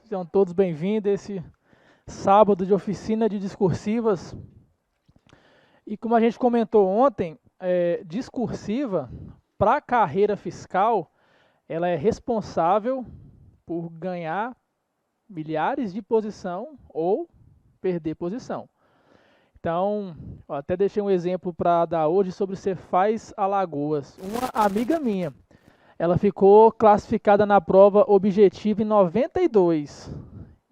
Sejam todos bem-vindos a esse sábado de oficina de discursivas. E como a gente comentou ontem, discursiva, para a carreira fiscal, ela é responsável por ganhar milhares de posição ou perder posição. Então, até deixei um exemplo para dar hoje sobre Cefaz Alagoas. Uma amiga minha, ela ficou classificada na prova objetiva em 92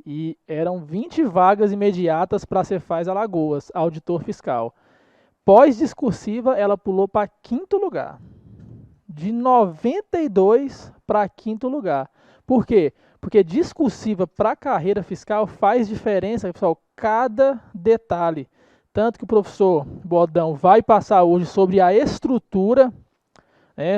e eram 20 vagas imediatas para Cefaz Alagoas, auditor fiscal. Pós-discursiva, ela pulou para quinto lugar. De 92 para quinto lugar. Por quê? Porque discursiva para a carreira fiscal faz diferença, pessoal, cada detalhe. Tanto que o professor Bodão vai passar hoje sobre a estrutura,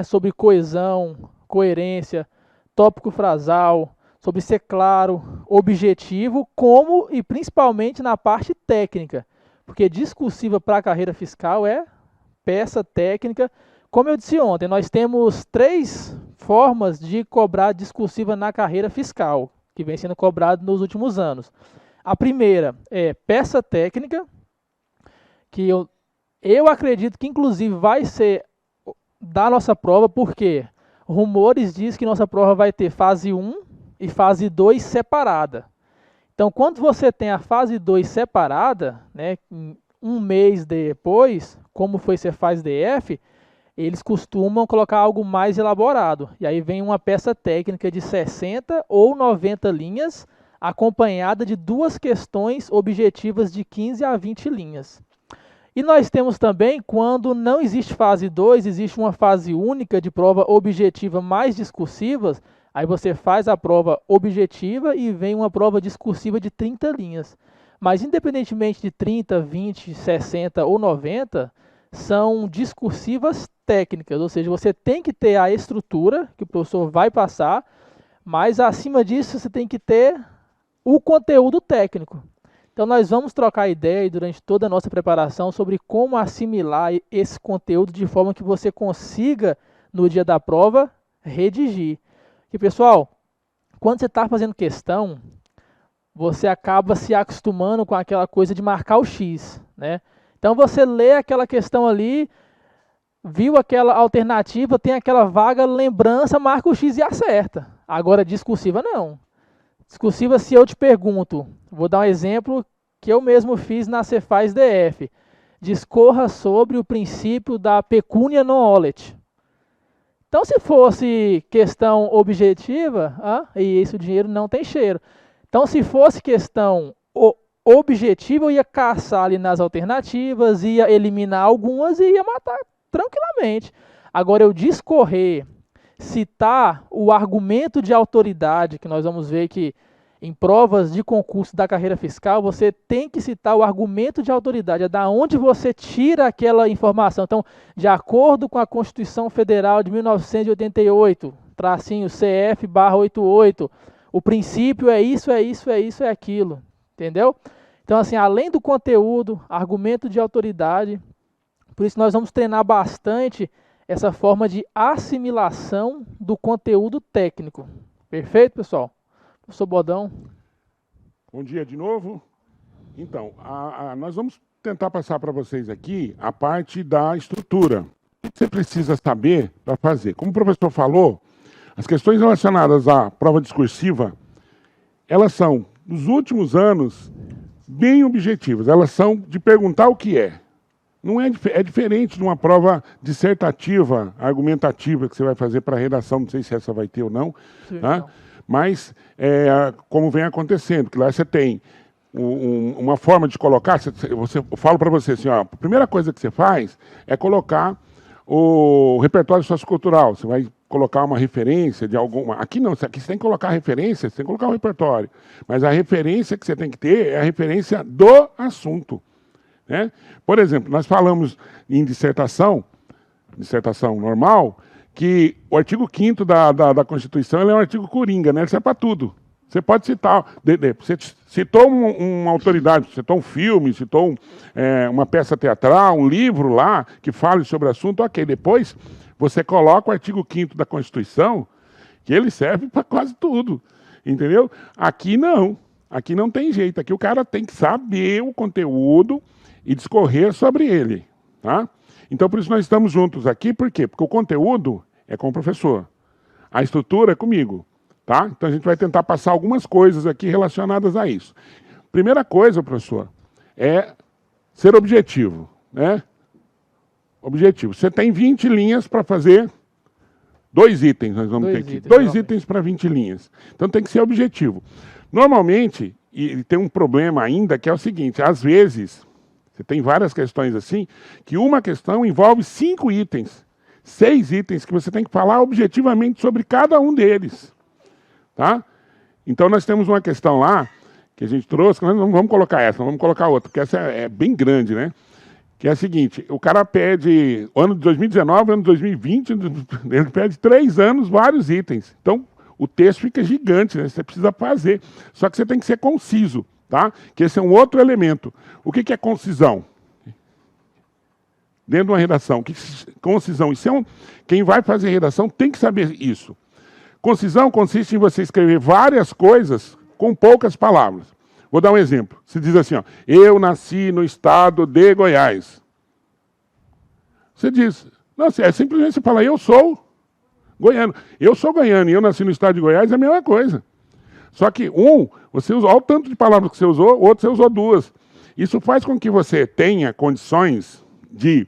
sobre coesão, coerência, tópico frasal, sobre ser claro, objetivo, como e principalmente na parte técnica. Porque discursiva para a carreira fiscal é peça técnica. Como eu disse ontem, nós temos 3 formas de cobrar discursiva na carreira fiscal, que vem sendo cobrado nos últimos anos. A primeira é peça técnica, que eu acredito que inclusive vai ser da nossa prova, porque rumores dizem que nossa prova vai ter fase 1 e fase 2 separada. Então, quando você tem a fase 2 separada, um mês depois, como foi Cefaz DF, eles costumam colocar algo mais elaborado. E aí vem uma peça técnica de 60 ou 90 linhas, acompanhada de 2 questões objetivas de 15 a 20 linhas. E nós temos também, quando não existe fase 2, existe uma fase única de prova objetiva mais discursivas, aí você faz a prova objetiva e vem uma prova discursiva de 30 linhas. Mas independentemente de 30, 20, 60 ou 90, são discursivas técnicas, ou seja, você tem que ter a estrutura que o professor vai passar, mas acima disso você tem que ter o conteúdo técnico. Então nós vamos trocar ideia durante toda a nossa preparação sobre como assimilar esse conteúdo de forma que você consiga, no dia da prova, redigir. E pessoal, quando você está fazendo questão, você acaba se acostumando com aquela coisa de marcar o X, né? Então você lê aquela questão ali, viu aquela alternativa, tem aquela vaga lembrança, marca o X e acerta. Agora discursiva não. Discursiva, se eu te pergunto, vou dar um exemplo que eu mesmo fiz na Cefaz DF. Discorra sobre o princípio da pecúnia non olet. Então, se fosse questão objetiva, e isso o dinheiro não tem cheiro. Então, se fosse questão objetiva, eu ia caçar ali nas alternativas, ia eliminar algumas e ia matar tranquilamente. Agora, eu discorrer, citar o argumento de autoridade, que nós vamos ver que em provas de concurso da carreira fiscal, você tem que citar o argumento de autoridade, é da onde você tira aquela informação. Então, de acordo com a Constituição Federal de 1988, tracinho CF/88, o princípio é isso, é isso, é isso, é aquilo, entendeu? Então, assim, além do conteúdo, argumento de autoridade, por isso nós vamos treinar bastante essa forma de assimilação do conteúdo técnico. Perfeito, pessoal? Professor Bodão. Bom dia de novo. Então, nós vamos tentar passar para vocês aqui a parte da estrutura. O que você precisa saber para fazer? Como o professor falou, as questões relacionadas à prova discursiva, elas são, nos últimos anos, bem objetivas. Elas são de perguntar o que é. Não é diferente de uma prova dissertativa, argumentativa, que você vai fazer para a redação, não sei se essa vai ter ou não, Sim, tá? Mas, como vem acontecendo, que lá você tem uma forma de colocar, eu falo para você assim, ó, a primeira coisa que você faz é colocar o repertório sociocultural, você vai colocar uma referência de alguma... Aqui não, aqui você tem que colocar referência, você tem que colocar o repertório, mas a referência que você tem que ter é a referência do assunto. Né? Por exemplo, nós falamos em dissertação normal, que o artigo 5º da Constituição ele é um artigo coringa, né? Ele serve para tudo. Você pode citar, você citou uma autoridade, citou um filme, citou uma peça teatral, um livro lá que fale sobre o assunto, ok. Depois você coloca o artigo 5º da Constituição, que ele serve para quase tudo. Entendeu? Aqui não. Aqui não tem jeito. Aqui o cara tem que saber o conteúdo e discorrer sobre ele. Tá? Então, por isso nós estamos juntos aqui. Por quê? Porque o conteúdo é com o professor. A estrutura é comigo. Tá? Então, a gente vai tentar passar algumas coisas aqui relacionadas a isso. Primeira coisa, professor, é ser objetivo. Né? Objetivo. Você tem 20 linhas para fazer 2 itens, nós vamos ter aqui. 2 itens para 20 linhas. Então tem que ser objetivo. Normalmente, e tem um problema ainda, que é o seguinte, às vezes, você tem várias questões assim, que uma questão envolve 5 itens, 6 itens, que você tem que falar objetivamente sobre cada um deles. Tá? Então nós temos uma questão lá, que a gente trouxe, que nós não vamos colocar essa, vamos colocar outra, porque essa é bem grande, né? Que é a seguinte, o cara pede, ano de 2019, ano de 2020, ele pede 3 anos, vários itens. Então, o texto fica gigante, né? Você precisa fazer. Só que você tem que ser conciso, tá? Que esse é um outro elemento. O que é concisão? Dentro de uma redação. Concisão, isso é quem vai fazer redação tem que saber isso. Concisão consiste em você escrever várias coisas com poucas palavras. Vou dar um exemplo. Se diz assim, ó, eu nasci no estado de Goiás. Você diz, não, é simplesmente você falar, eu sou goiano. Eu sou goiano e eu nasci no estado de Goiás, é a mesma coisa. Só que você usou, olha o tanto de palavras que você usou, o outro você usou 2. Isso faz com que você tenha condições de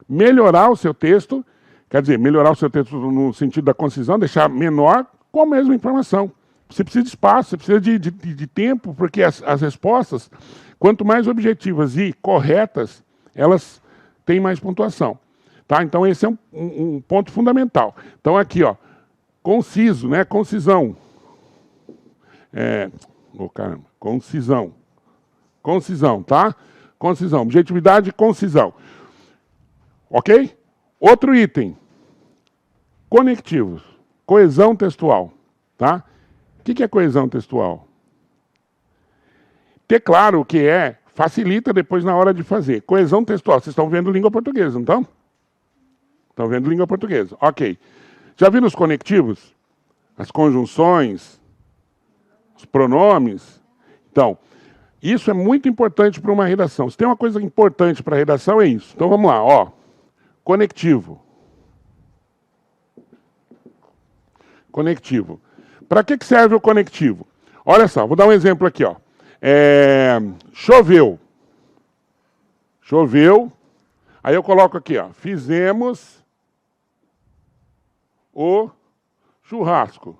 melhorar o seu texto, quer dizer, melhorar o seu texto no sentido da concisão, deixar menor com a mesma informação. Você precisa de espaço, você precisa de tempo, porque as respostas, quanto mais objetivas e corretas, elas têm mais pontuação. Tá? Então, esse é um ponto fundamental. Então, aqui, ó, conciso, né? Concisão. Caramba, concisão. Concisão, tá? Concisão, objetividade e concisão. Ok? Outro item. Conectivos. Coesão textual. Tá? O que é coesão textual? Ter claro o que é, facilita depois na hora de fazer. Coesão textual. Vocês estão vendo língua portuguesa, não estão? Estão vendo língua portuguesa. Ok. Já viram os conectivos? As conjunções? Os pronomes? Então, isso é muito importante para uma redação. Se tem uma coisa importante para a redação, é isso. Então, vamos lá. Ó. Conectivo. Conectivo. Para que serve o conectivo? Olha só, vou dar um exemplo aqui. Ó. Choveu. Choveu. Aí eu coloco aqui, ó. Fizemos o churrasco.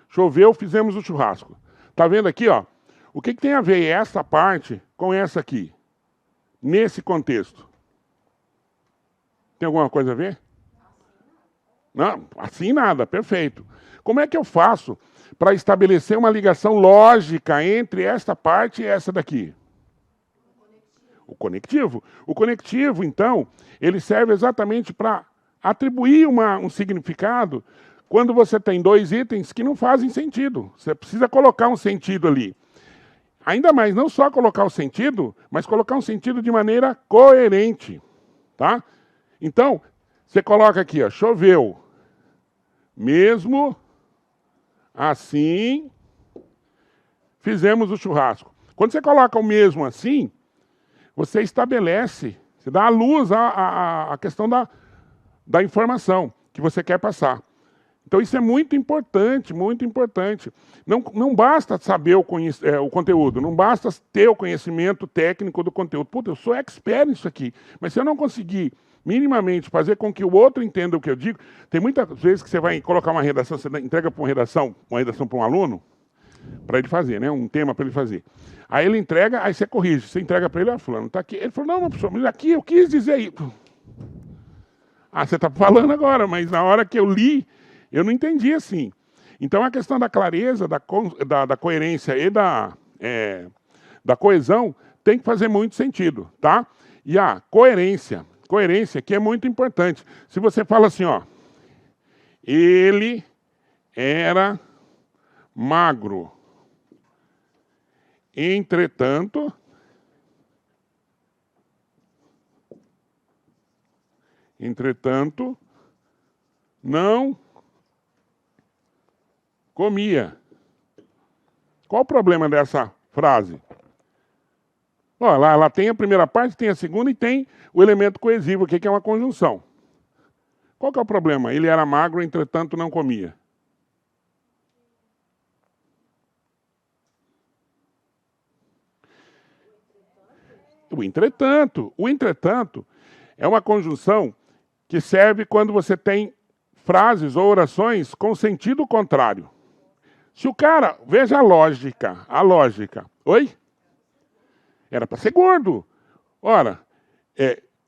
Choveu, fizemos o churrasco. Tá vendo aqui, ó? O que tem a ver essa parte com essa aqui? Nesse contexto. Tem alguma coisa a ver? Não, assim nada, perfeito. Como é que eu faço para estabelecer uma ligação lógica entre esta parte e essa daqui? O conectivo. O conectivo, então, ele serve exatamente para atribuir um significado quando você tem 2 itens que não fazem sentido. Você precisa colocar um sentido ali. Ainda mais, não só colocar o sentido, mas colocar um sentido de maneira coerente. Tá? Então, você coloca aqui, ó, choveu. Mesmo assim, fizemos o churrasco. Quando você coloca o mesmo assim, você estabelece, você dá à luz a questão da informação que você quer passar. Então isso é muito importante, muito importante. Não basta saber o conteúdo, não basta ter o conhecimento técnico do conteúdo. Puta, eu sou expert nisso aqui, mas se eu não conseguir minimamente fazer com que o outro entenda o que eu digo, tem muitas vezes que você vai colocar uma redação, você entrega para uma redação para um aluno, para ele fazer, né? Um tema para ele fazer. Aí ele entrega, aí você corrige. Você entrega para ele, fulano, tá aqui. Ele falou, não, professor, mas aqui eu quis dizer isso. Ah, você está falando agora, mas na hora que eu li, eu não entendi assim. Então a questão da clareza, da coerência e da coesão tem que fazer muito sentido, tá? E a coerência que é muito importante. Se você fala assim, ó, ele era magro. Entretanto, não comia. Qual o problema dessa frase? Ó, ela tem a primeira parte, tem a segunda e tem o elemento coesivo aqui, que é uma conjunção. Qual que é o problema? Ele era magro, entretanto não comia. O entretanto é uma conjunção que serve quando você tem frases ou orações com sentido contrário. Se o cara, veja a lógica. Oi? Era para ser gordo. Ora,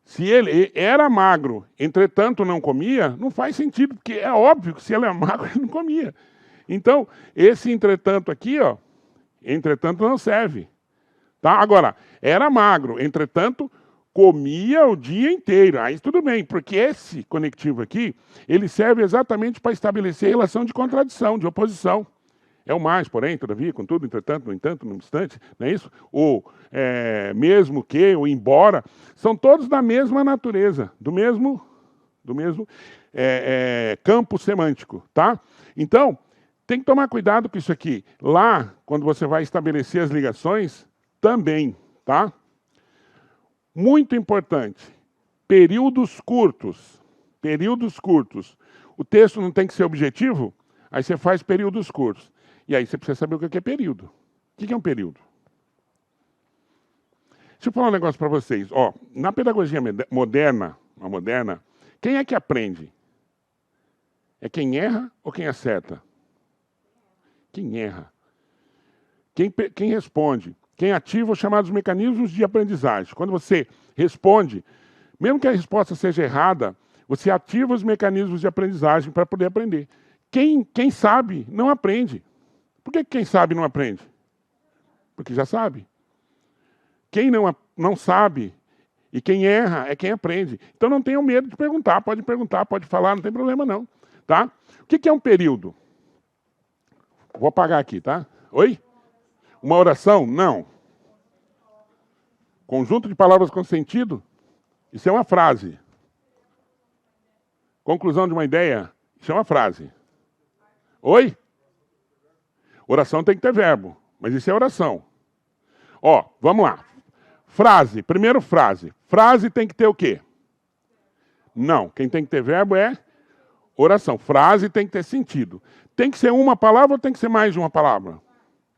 se ele era magro, entretanto não comia, não faz sentido, porque é óbvio que se ele é magro, ele não comia. Então, esse entretanto aqui, ó, entretanto não serve. Tá? Agora, era magro, entretanto, comia o dia inteiro. Aí tudo bem, porque esse conectivo aqui, ele serve exatamente para estabelecer relação de contradição, de oposição. É o mais, porém, todavia, contudo, entretanto, no entanto, no obstante, não é isso? Ou mesmo que, ou embora, são todos da mesma natureza, do mesmo campo semântico, tá? Então, tem que tomar cuidado com isso aqui. Lá, quando você vai estabelecer as ligações, também, tá? Muito importante, períodos curtos. Períodos curtos. O texto não tem que ser objetivo, aí você faz períodos curtos. E aí você precisa saber o que é período. O que é um período? Deixa eu falar um negócio para vocês. Ó, na pedagogia moderna, quem é que aprende? É quem erra ou quem acerta? Quem erra. Quem responde. Quem ativa os chamados mecanismos de aprendizagem. Quando você responde, mesmo que a resposta seja errada, você ativa os mecanismos de aprendizagem para poder aprender. Quem sabe, não aprende. Por que quem sabe não aprende? Porque já sabe. Quem não sabe e quem erra é quem aprende. Então não tenham medo de perguntar, pode falar, não tem problema não. Tá? O que é um período? Vou apagar aqui, tá? Oi? Uma oração? Não. Conjunto de palavras com sentido? Isso é uma frase. Conclusão de uma ideia? Isso é uma frase. Oi? Oração tem que ter verbo, mas isso é oração. Ó, vamos lá. Frase, primeiro frase. Frase tem que ter o quê? Não, quem tem que ter verbo é oração. Frase tem que ter sentido. Tem que ser uma palavra ou tem que ser mais de uma palavra?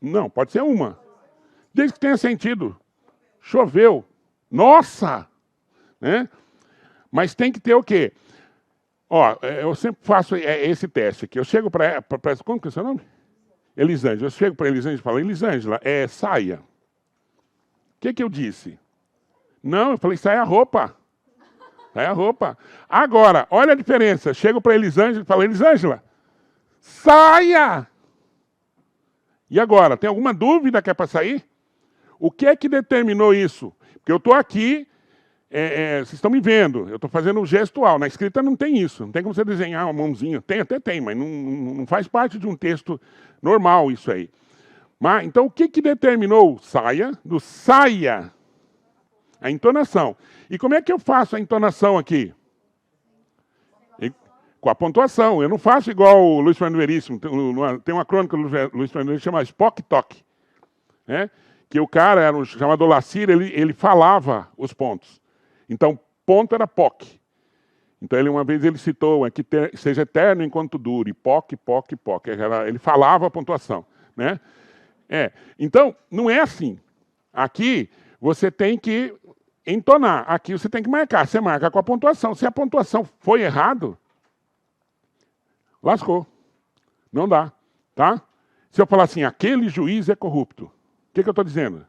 Não, pode ser uma. Desde que tenha sentido. Choveu. Nossa! Né? Mas tem que ter o quê? Ó, eu sempre faço esse teste aqui. Eu chego para... Como que é o seu nome? Elisângela. Eu chego para Elisângela e falo, Elisângela, saia. O que eu disse? Não, eu falei, sai a roupa. Sai a roupa. Agora, olha a diferença. Chego para Elisângela e falo, Elisângela, saia! E agora, tem alguma dúvida que é para sair? O que é que determinou isso? Porque eu estou aqui, vocês estão me vendo, eu estou fazendo o gestual. Na escrita não tem isso, não tem como você desenhar uma mãozinha. Tem, mas não faz parte de um texto normal isso aí. Mas, então, o que determinou saia? Do saia. A entonação. E como é que eu faço a entonação aqui? Com a pontuação. Eu não faço igual o Luiz Fernando Veríssimo. Tem uma crônica do Luiz Fernando Veríssimo que chama Spock Toque. Né? Que o cara era chamado Lacir, ele falava os pontos. Então, ponto era POC. Então, uma vez ele citou, que seja eterno enquanto dure, POC. Ele falava a pontuação. Né? Então, não é assim. Aqui, você tem que entonar. Aqui, você tem que marcar. Você marca com a pontuação. Se a pontuação foi errado, lascou. Não dá. Tá? Se eu falar assim, aquele juiz é corrupto. O que eu estou dizendo?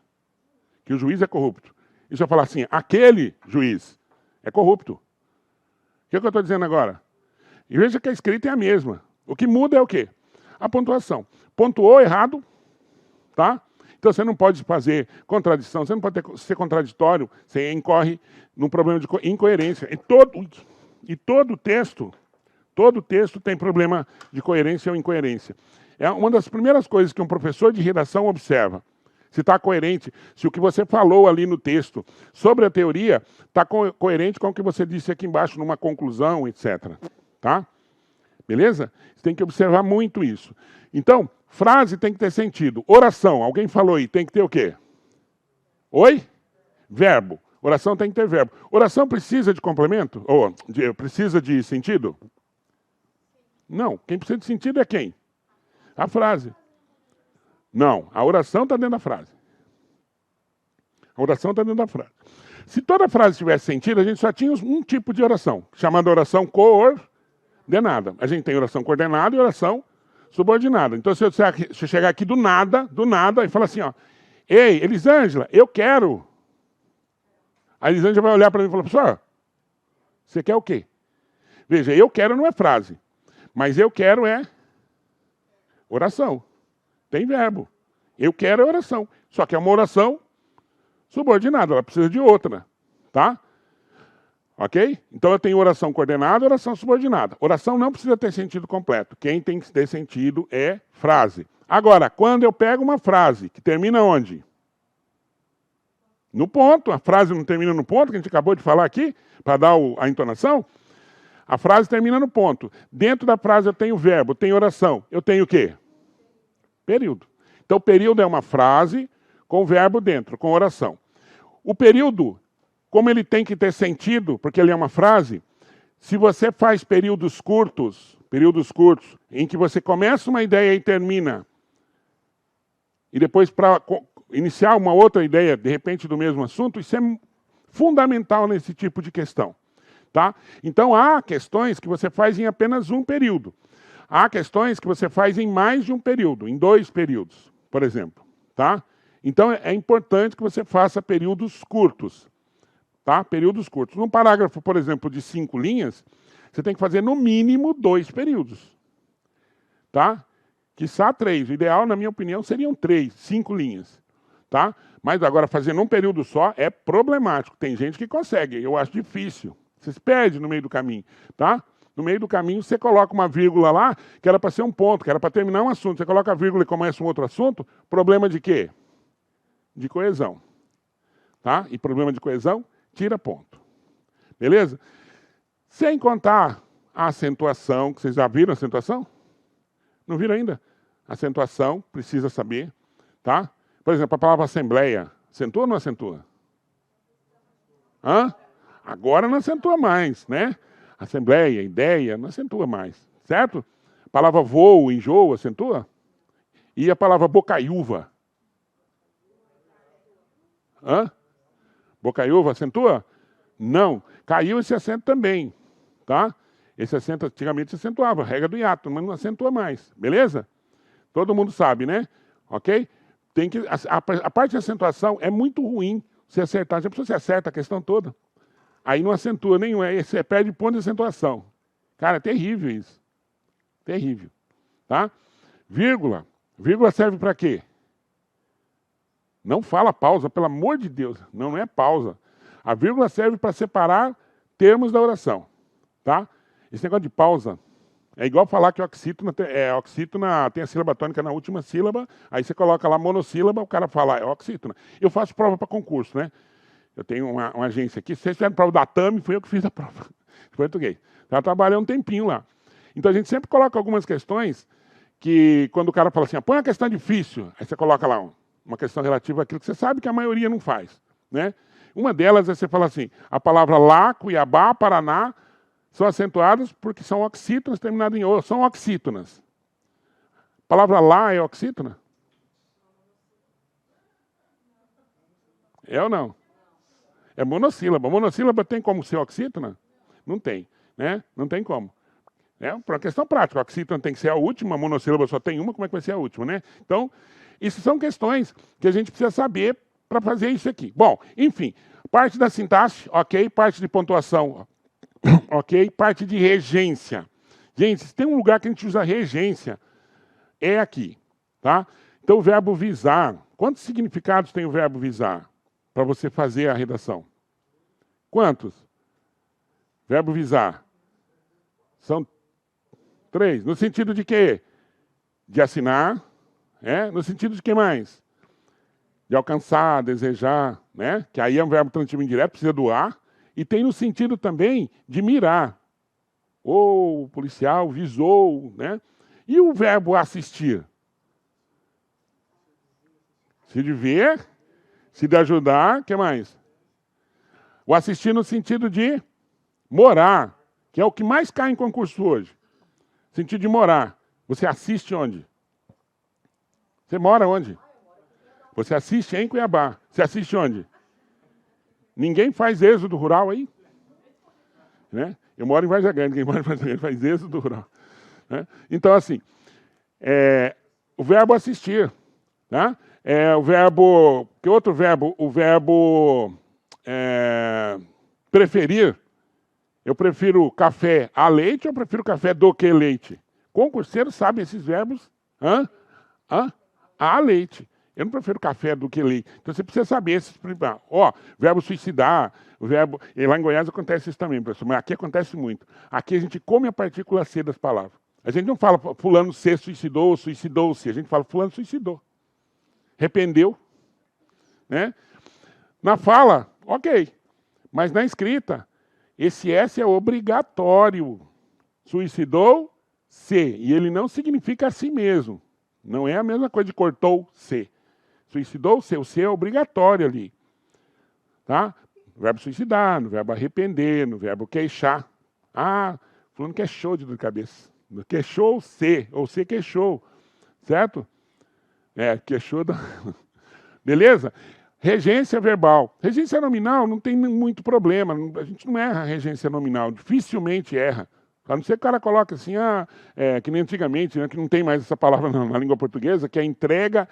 Que o juiz é corrupto. E se eu falar assim, aquele juiz é corrupto. O que eu estou dizendo agora? E veja que a escrita é a mesma. O que muda é o quê? A pontuação. Pontuou errado, tá? Então você não pode fazer contradição, você não pode ser contraditório, você incorre num problema de incoerência. E todo texto tem problema de coerência ou incoerência. É uma das primeiras coisas que um professor de redação observa. Se está coerente, se o que você falou ali no texto sobre a teoria está coerente com o que você disse aqui embaixo numa conclusão, etc. Tá? Beleza? Você tem que observar muito isso. Então, frase tem que ter sentido. Oração, alguém falou aí, tem que ter o quê? Oi? Verbo. Oração tem que ter verbo. Oração precisa de complemento? Ou precisa de sentido? Não. Quem precisa de sentido é quem? A frase. Não. A oração está dentro da frase. A oração está dentro da frase. Se toda frase tivesse sentido, a gente só tinha um tipo de oração, chamada oração coordenada. A gente tem oração coordenada e oração subordinada. Então, se eu chegar aqui do nada, e falar assim, ó, ei, Elisângela, eu quero. A Elisângela vai olhar para mim e falar, professor, você quer o quê? Veja, eu quero não é frase, mas eu quero é oração. Tem verbo. Eu quero é oração. Só que é uma oração subordinada, ela precisa de outra, tá? Ok? Então eu tenho oração coordenada e oração subordinada. Oração não precisa ter sentido completo. Quem tem que ter sentido é frase. Agora, quando eu pego uma frase que termina onde? No ponto. A frase não termina no ponto, que a gente acabou de falar aqui, para dar a entonação. A frase termina no ponto. Dentro da frase eu tenho verbo, eu tenho oração. Eu tenho o quê? Período. Então, período é uma frase com verbo dentro, com oração. O período, como ele tem que ter sentido, porque ele é uma frase, se você faz períodos curtos, em que você começa uma ideia e termina, e depois para iniciar uma outra ideia, de repente, do mesmo assunto, isso é fundamental nesse tipo de questão. Tá? Então, há questões que você faz em apenas um período. Há questões que você faz em mais de um período, em 2 períodos, por exemplo. Tá? Então, é importante que você faça períodos curtos. Tá? Períodos curtos. Num parágrafo, por exemplo, de 5 linhas, você tem que fazer no mínimo 2 períodos. Tá? Quiçá 3. O ideal, na minha opinião, seriam 3, 5 linhas. Tá? Mas agora, fazer num período só é problemático. Tem gente que consegue, eu acho difícil. Você se perde no meio do caminho. Tá? No meio do caminho, você coloca uma vírgula lá, que era para ser um ponto, que era para terminar um assunto. Você coloca a vírgula e começa um outro assunto, problema de quê? De coesão. Tá? E problema de coesão, tira ponto. Beleza? Sem contar a acentuação, que vocês já viram a acentuação? Não viram ainda? Acentuação, precisa saber. Tá? Por exemplo, a palavra assembleia, acentua ou não acentua? Hã? Agora não acentua mais, né? Assembleia, ideia, não acentua mais, certo? A palavra voo, enjoo, acentua? E a palavra bocaiúva? Hã? Bocaiúva, acentua? Não. Caiu esse acento também, tá? Esse acento antigamente se acentuava, regra do hiato, mas não acentua mais, beleza? Todo mundo sabe, né? Ok? Tem que, a parte de acentuação é muito ruim se acertar. Já pensou se acerta a questão toda? Aí não acentua nenhum, aí você perde ponto de acentuação. Cara, é terrível isso. Terrível. Tá? Vírgula. Vírgula serve para quê? Não fala pausa, pelo amor de Deus. Não é pausa. A vírgula serve para separar termos da oração. Tá? Esse negócio de pausa é igual falar que oxítona tem a sílaba tônica na última sílaba, aí você coloca lá monossílaba, o cara fala, é oxítona. Eu faço prova para concurso, né? Eu tenho uma agência aqui, se vocês fizeram prova da TAMI, fui eu que fiz a prova de português. Já trabalhei um tempinho lá. Então a gente sempre coloca algumas questões que, quando o cara fala assim, põe uma questão difícil, aí você coloca lá uma questão relativa àquilo que você sabe que a maioria não faz. Né? Uma delas é você falar assim, a palavra lá, Cuiabá, Paraná, são acentuadas porque são oxítonas terminadas em O, são oxítonas. A palavra lá é oxítona? É ou não? É monossílaba. Monossílaba tem como ser oxítona? Não tem. Né? Não tem como. É uma questão prática. A oxítona tem que ser a última, a monossílaba só tem uma, como é que vai ser a última? Né? Então, isso são questões que a gente precisa saber para fazer isso aqui. Bom, enfim, parte da sintaxe, ok, parte de pontuação, ok, parte de regência. Gente, se tem um lugar que a gente usa regência, é aqui. Tá? Então, o verbo visar. Quantos significados tem o verbo visar para você fazer a redação? Quantos? Verbo visar. São 3. No sentido de quê? De assinar. No sentido de que mais? De alcançar, desejar. Né? Que aí é um verbo transitivo indireto, precisa do ar. E tem no sentido também de mirar. ou o policial visou, né? E o verbo assistir? Se de ver, se de ajudar, o que mais? O assistir no sentido de morar, que é o que mais cai em concurso hoje. Sentido de morar. Você assiste onde? Você mora onde? Você assiste em Cuiabá. Você assiste onde? Ninguém faz êxodo rural aí? Né? Eu moro em Vargas Grande, quem mora em Vargas Grande faz êxodo rural. Né? Então, assim, o verbo assistir. Tá? O verbo... Que outro verbo? O verbo preferir. Eu prefiro café a leite ou eu prefiro café do que leite? Concurseiro sabe esses verbos? A leite. Eu não prefiro café do que leite. Então você precisa saber esses. Verbo suicidar, o verbo. E lá em Goiás acontece isso também, professor, mas aqui acontece muito. Aqui a gente come a partícula C das palavras. A gente não fala fulano se suicidou ou suicidou-se. A gente fala fulano suicidou. Arrependeu. Né? Na fala, ok. Mas na escrita, esse S é obrigatório. Suicidou-se. E ele não significa a si mesmo. Não é a mesma coisa de cortou-se. Suicidou-se, o se é obrigatório ali. Tá? No verbo suicidar, no verbo arrepender, no verbo queixar. Fulano queixou de dor de cabeça. Queixou-se, ou se queixou. Certo? Queixou da... Beleza? Regência verbal. Regência nominal não tem muito problema. A gente não erra a regência nominal. Dificilmente erra. A não ser que o cara coloque assim, que nem antigamente, né, que não tem mais essa palavra na língua portuguesa, que é entrega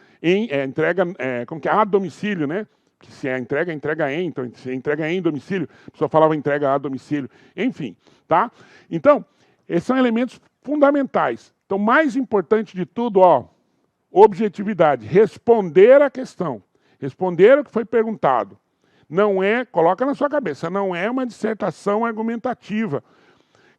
como que é? A domicílio, né? Que se é entrega em, então se é entrega em domicílio, a pessoa falava entrega a domicílio. Enfim, tá? Então, esses são elementos fundamentais. Então, mais importante de tudo, objetividade, responder a questão, responder o que foi perguntado. Não é, coloca na sua cabeça, não é uma dissertação argumentativa,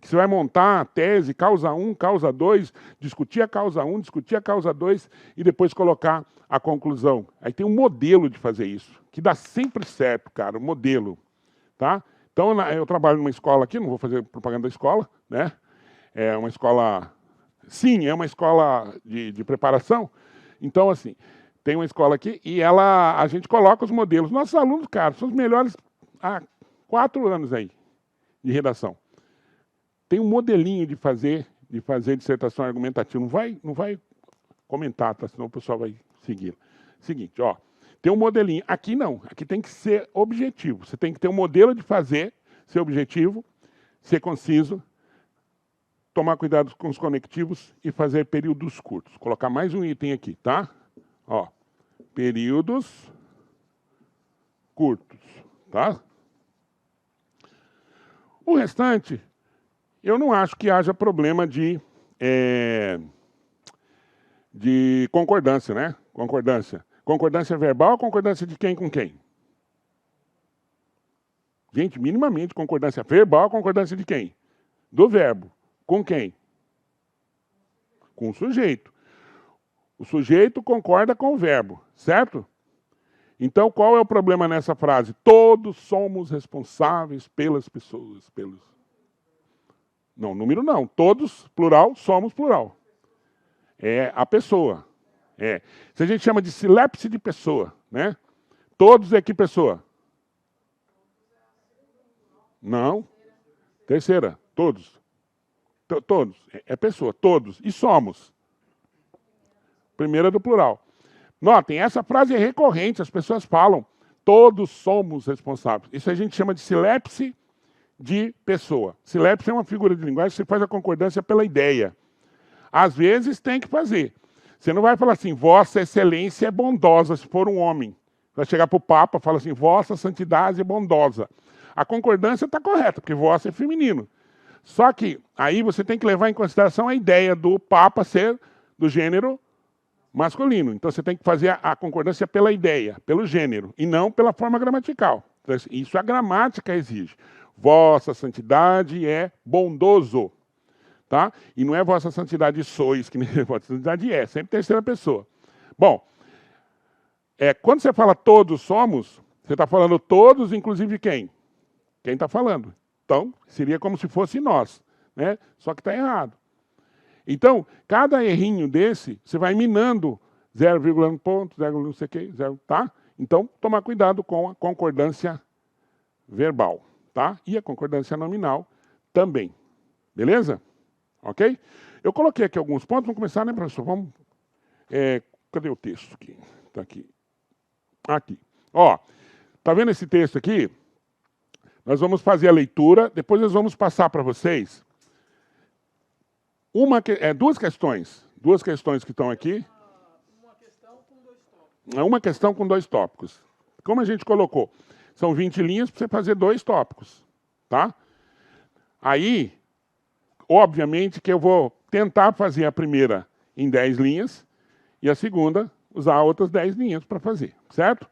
que você vai montar a tese, causa 1, causa 2, discutir a causa 1, discutir a causa 2 e depois colocar a conclusão. Aí tem um modelo de fazer isso, que dá sempre certo, cara, o modelo. Tá? Então, eu trabalho numa escola aqui, não vou fazer propaganda da escola, né? É uma escola... Sim, é uma escola de preparação. Então, assim, tem uma escola aqui e a gente coloca os modelos. Nossos alunos, cara, são os melhores há 4 anos aí de redação. Tem um modelinho de fazer dissertação argumentativa. Não vai comentar, tá? Senão o pessoal vai seguir. Seguinte, tem um modelinho. Aqui não. Aqui tem que ser objetivo. Você tem que ter um modelo de fazer, ser objetivo, ser conciso, tomar cuidado com os conectivos e fazer períodos curtos. Colocar mais um item aqui, tá? Períodos curtos, tá? O restante... Eu não acho que haja problema de concordância, né? Concordância. Concordância verbal ou concordância de quem com quem? Gente, minimamente concordância verbal, concordância de quem? Do verbo. Com quem? Com o sujeito. O sujeito concorda com o verbo, certo? Então, qual é o problema nessa frase? Todos somos responsáveis pelas pessoas, Não, número não. Todos, plural, somos plural. É a pessoa. Se a gente chama de silepse de pessoa, né? Todos é que pessoa? Não. Terceira. Todos. Todos. É pessoa. Todos. E somos. Primeira do plural. Notem, essa frase é recorrente. As pessoas falam. Todos somos responsáveis. Isso a gente chama de silepse de pessoa. Silepse é uma figura de linguagem que você faz a concordância pela ideia. Às vezes tem que fazer. Você não vai falar assim, Vossa Excelência é bondosa, se for um homem. Vai chegar para o Papa e fala assim, Vossa Santidade é bondosa. A concordância está correta, porque Vossa é feminino. Só que aí você tem que levar em consideração a ideia do Papa ser do gênero masculino. Então você tem que fazer a concordância pela ideia, pelo gênero, e não pela forma gramatical. Isso a gramática exige. Vossa Santidade é bondoso. Tá? E não é Vossa Santidade sois, que nem Vossa Santidade é, sempre terceira pessoa. Bom, quando você fala todos somos, você está falando todos, inclusive quem? Quem está falando. Então, seria como se fosse nós. né? Só que está errado. Então, cada errinho desse, você vai minando 0,1 ponto, 0, não sei o que, 0, tá? Então, tomar cuidado com a concordância verbal, tá? E a concordância nominal também. Beleza? Ok? Eu coloquei aqui alguns pontos, vamos começar, né, professor? Vamos. Cadê o texto aqui? Está aqui. Aqui. Ó, tá vendo esse texto aqui? Nós vamos fazer a leitura, depois nós vamos passar para vocês duas questões que estão aqui. Uma questão com 2 tópicos. É uma questão com 2 tópicos. Como a gente colocou, são 20 linhas para você fazer 2 tópicos, tá? Aí, obviamente que eu vou tentar fazer a primeira em 10 linhas e a segunda usar outras 10 linhas para fazer, certo?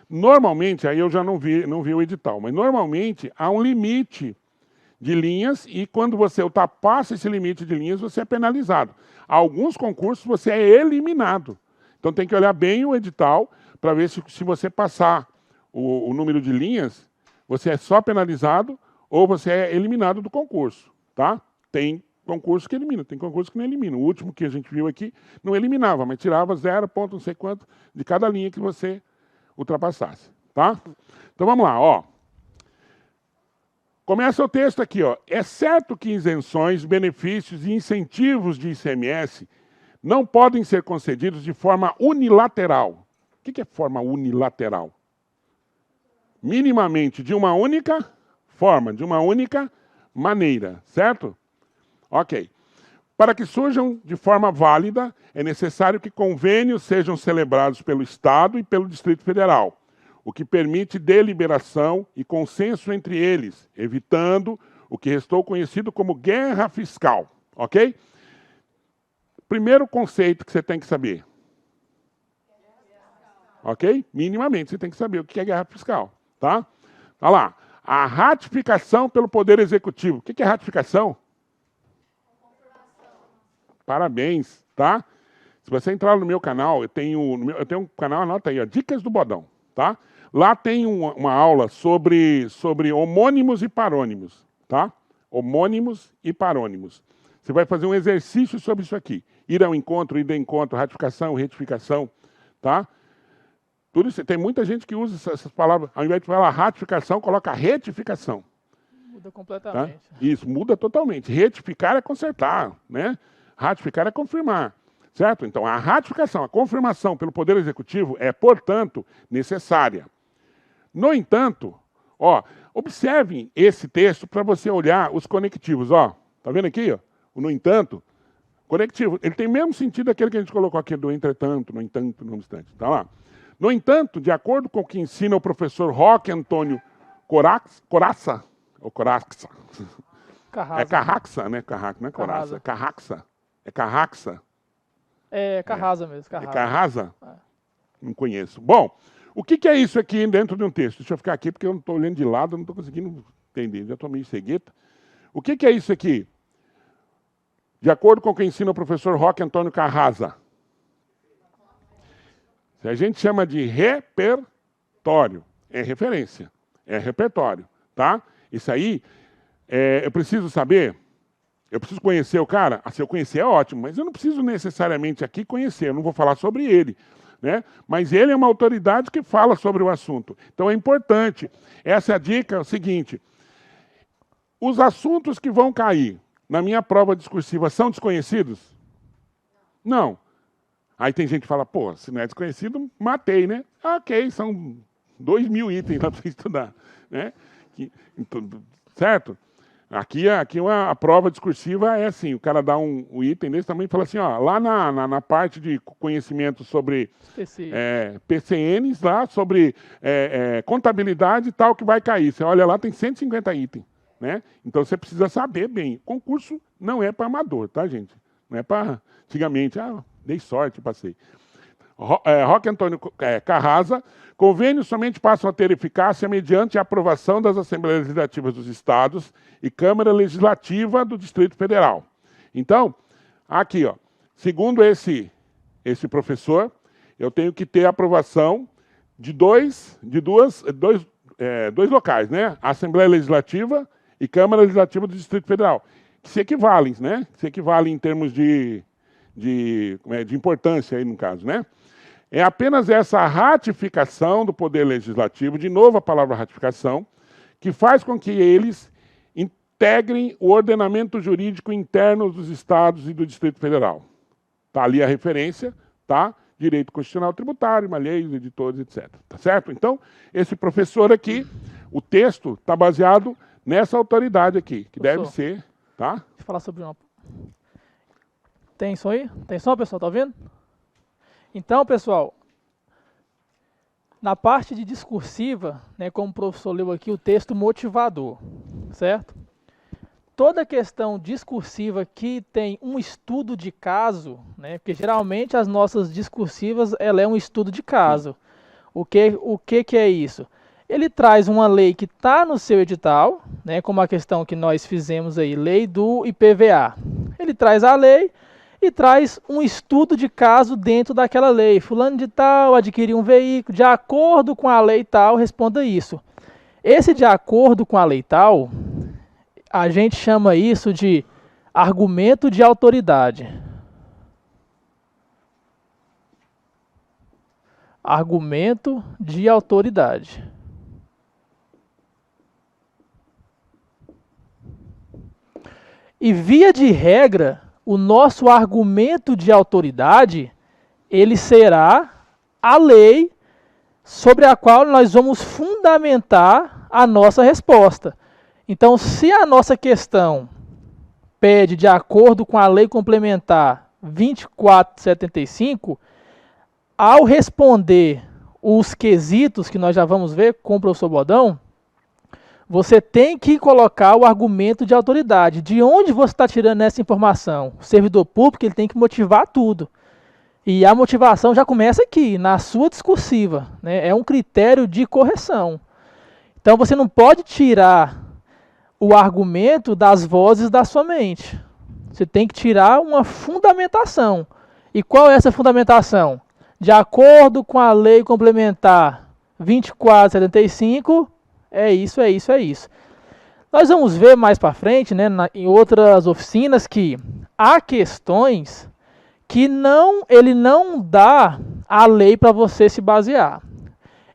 Normalmente, aí eu já não vi o edital, mas normalmente há um limite de linhas e quando você ultrapassa esse limite de linhas, você é penalizado. Alguns concursos você é eliminado. Então tem que olhar bem o edital para ver se você passar o número de linhas, você é só penalizado ou você é eliminado do concurso, tá? Tem concurso que elimina, tem concurso que não elimina. O último que a gente viu aqui não eliminava, mas tirava 0 ponto não sei quanto de cada linha que você ultrapassasse, tá? Então vamos lá, ó. Começa o texto aqui, ó. É certo que isenções, benefícios e incentivos de ICMS não podem ser concedidos de forma unilateral. O que é forma unilateral? Minimamente de uma única forma, de uma única maneira, certo? Ok. Para que surjam de forma válida, é necessário que convênios sejam celebrados pelo Estado e pelo Distrito Federal, o que permite deliberação e consenso entre eles, evitando o que restou conhecido como guerra fiscal, ok? Primeiro conceito que você tem que saber. Ok? Minimamente você tem que saber o que é guerra fiscal, tá? Olha lá. A ratificação pelo Poder Executivo. O que é ratificação? Parabéns, tá? Se você entrar no meu canal, eu tenho um canal, anota aí, ó, Dicas do Bodão, tá? Lá tem uma aula sobre homônimos e parônimos, tá? Homônimos e parônimos. Você vai fazer um exercício sobre isso aqui. Ir ao encontro, ir de encontro, ratificação, retificação, tá? Tudo isso, tem muita gente que usa essas palavras, ao invés de falar ratificação, coloca retificação. Muda completamente. Tá? Isso, muda totalmente. Retificar é consertar, né? Ratificar é confirmar, certo? Então, a ratificação, a confirmação pelo Poder Executivo é, portanto, necessária. No entanto, ó, observem esse texto para você olhar os conectivos, ó. Tá vendo aqui, ó? O no entanto, conectivo, ele tem o mesmo sentido daquele que a gente colocou aqui do entretanto, no entanto, no obstante, tá lá. No entanto, de acordo com o que ensina o professor Roque Antônio Coraça, ou Coraxa, é Carraxa, né? Carraxa, não é Coraça, é Carraxa. É Carraxa? É Carrasa mesmo. Carrasa. É Carrasa? É. Não conheço. Bom, o que é isso aqui dentro de um texto? Deixa eu ficar aqui porque eu não estou olhando de lado, não estou conseguindo entender. Já estou meio cegueta. O que é isso aqui? De acordo com o que ensina o professor Roque Antônio Carrasa. A gente chama de repertório. É referência. É repertório. Tá? Isso aí, eu preciso saber... Eu preciso conhecer o cara? Se eu conhecer é ótimo, mas eu não preciso necessariamente aqui conhecer, eu não vou falar sobre ele, né? Mas ele é uma autoridade que fala sobre o assunto. Então é importante. Essa é a dica, é o seguinte. Os assuntos que vão cair na minha prova discursiva são desconhecidos? Não. Aí tem gente que fala, pô, se não é desconhecido, matei, né? Ok, são 2.000 itens lá para você estudar, né? Certo? Aqui a prova discursiva é assim, o cara dá um item desse também e fala assim, ó, lá na parte de conhecimento sobre PCNs, lá, sobre contabilidade e tal, que vai cair. Você olha lá, tem 150 itens, né? Então você precisa saber bem. Concurso não é para amador, tá, gente? Não é para, antigamente, dei sorte, passei. Roque Antônio Carrasa, convênios somente passam a ter eficácia mediante a aprovação das Assembleias Legislativas dos Estados e Câmara Legislativa do Distrito Federal. Então, aqui, ó, segundo esse professor, eu tenho que ter a aprovação de dois locais, né? Assembleia Legislativa e Câmara Legislativa do Distrito Federal. que se equivalem, né? Se equivalem em termos de importância aí no caso, né? É apenas essa ratificação do Poder Legislativo, de novo a palavra ratificação, que faz com que eles integrem o ordenamento jurídico interno dos estados e do Distrito Federal. Está ali a referência, tá? Direito Constitucional Tributário, malheios, editores, etc. Tá certo? Então, esse professor aqui, o texto está baseado nessa autoridade aqui, que deve ser, tá? Deixa eu falar sobre uma... Tem som aí? Tem som, pessoal? Tá ouvindo? Então, pessoal, na parte de discursiva, né, como o professor leu aqui, o texto motivador, certo? Toda questão discursiva que tem um estudo de caso, né, porque geralmente as nossas discursivas, ela é um estudo de caso. O que é isso? Ele traz uma lei que está no seu edital, né, como a questão que nós fizemos aí, lei do IPVA. Ele traz a lei e traz um estudo de caso dentro daquela lei. Fulano de tal adquiriu um veículo, de acordo com a lei tal, responda isso. Esse de acordo com a lei tal, a gente chama isso de argumento de autoridade. Argumento de autoridade. E via de regra, o nosso argumento de autoridade, ele será a lei sobre a qual nós vamos fundamentar a nossa resposta. Então, se a nossa questão pede de acordo com a lei complementar 2475, ao responder os quesitos que nós já vamos ver com o professor Bodão, você tem que colocar o argumento de autoridade. De onde você está tirando essa informação? O servidor público ele tem que motivar tudo. E a motivação já começa aqui, na sua discursiva, né? É um critério de correção. Então você não pode tirar o argumento das vozes da sua mente. Você tem que tirar uma fundamentação. E qual é essa fundamentação? De acordo com a lei complementar 2475, é isso, é isso, é isso. Nós vamos ver mais para frente, né, em outras oficinas, que há questões que ele não dá a lei para você se basear.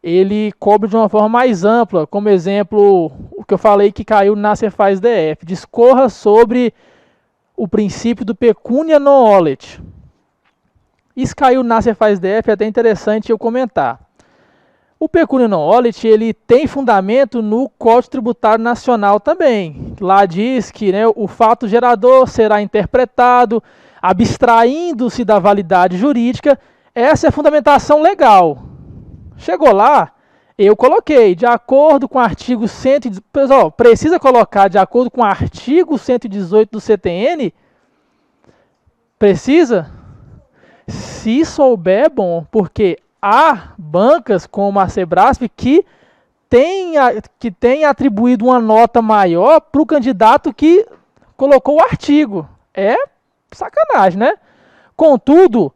Ele cobre de uma forma mais ampla, como exemplo, o que eu falei que caiu na Cefaz DF. Discorra sobre o princípio do pecúnia non olet. Isso caiu na Cefaz DF, é até interessante eu comentar. O pecúnia non olet, ele tem fundamento no Código Tributário Nacional também. Lá diz que, né, o fato gerador será interpretado abstraindo-se da validade jurídica. Essa é a fundamentação legal. Chegou lá, eu coloquei, de acordo com o artigo 118... Pessoal, precisa colocar de acordo com o artigo 118 do CTN? Precisa? Se souber, é bom, porque há bancas como a Sebrasp que tem atribuído uma nota maior para o candidato que colocou o artigo. É sacanagem, né? Contudo,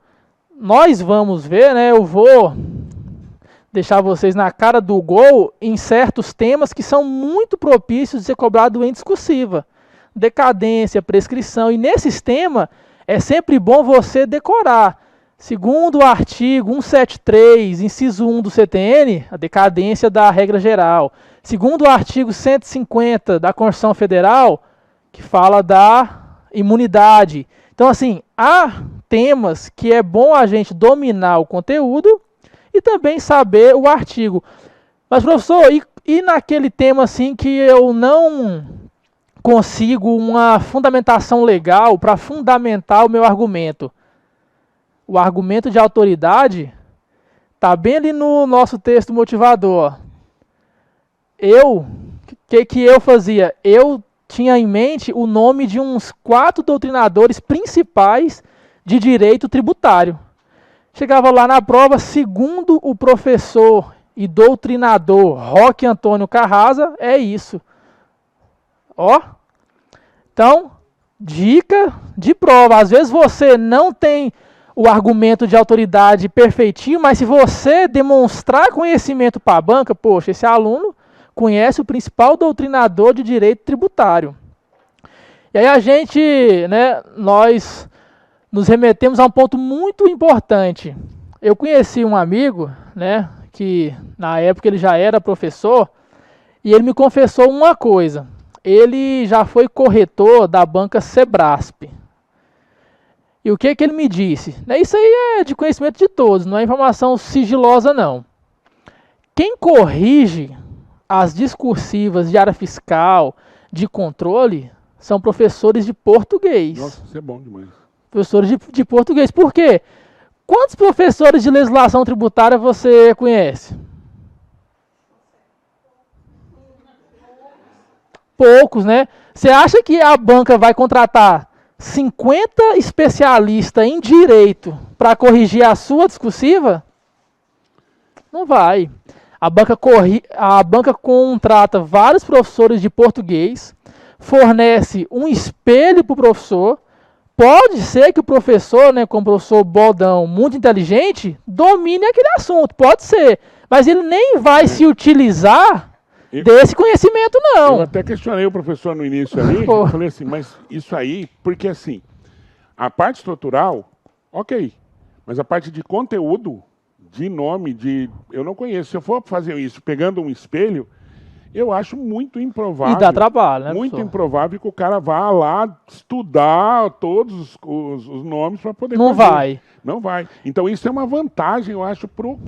nós vamos ver, né? Eu vou deixar vocês na cara do gol em certos temas que são muito propícios de ser cobrado em discursiva. Decadência, prescrição. E nesses temas é sempre bom você decorar. Segundo o artigo 173, inciso 1 do CTN, a decadência da regra geral. Segundo o artigo 150 da Constituição Federal, que fala da imunidade. Então, assim, há temas que é bom a gente dominar o conteúdo e também saber o artigo. Mas, professor, e naquele tema assim que eu não consigo uma fundamentação legal para fundamentar o meu argumento? O argumento de autoridade está bem ali no nosso texto motivador. O que eu fazia? Eu tinha em mente o nome de uns 4 doutrinadores principais de direito tributário. Chegava lá na prova, segundo o professor e doutrinador Roque Antônio Carrasa, é isso. Ó. Então, dica de prova. Às vezes você não tem o argumento de autoridade perfeitinho, mas se você demonstrar conhecimento para a banca, poxa, esse aluno conhece o principal doutrinador de direito tributário. E aí a gente, né, nós nos remetemos a um ponto muito importante. Eu conheci um amigo, né, que na época ele já era professor, e ele me confessou uma coisa. Ele já foi corretor da banca Sebrasp. E o que ele me disse? Isso aí é de conhecimento de todos, não é informação sigilosa não. Quem corrige as discursivas de área fiscal, de controle, são professores de português. Nossa, isso é bom demais. Professores de português. Por quê? Quantos professores de legislação tributária você conhece? Poucos, né? Você acha que a banca vai contratar 50 especialistas em direito para corrigir a sua discursiva? Não vai. A banca contrata vários professores de português, fornece um espelho para o professor. Pode ser que o professor, né, como professor Baldão, muito inteligente, domine aquele assunto, pode ser. Mas ele nem vai se utilizar desse conhecimento, não. Eu até questionei o professor no início ali, eu falei assim, mas isso aí, porque assim, a parte estrutural, ok, mas a parte de conteúdo, de nome, eu não conheço. Se eu for fazer isso pegando um espelho, eu acho muito improvável. E dá trabalho, né, muito professor? Improvável que o cara vá lá estudar todos os nomes para poder Não fazer. vai. Não vai. Então isso é uma vantagem, eu acho, pro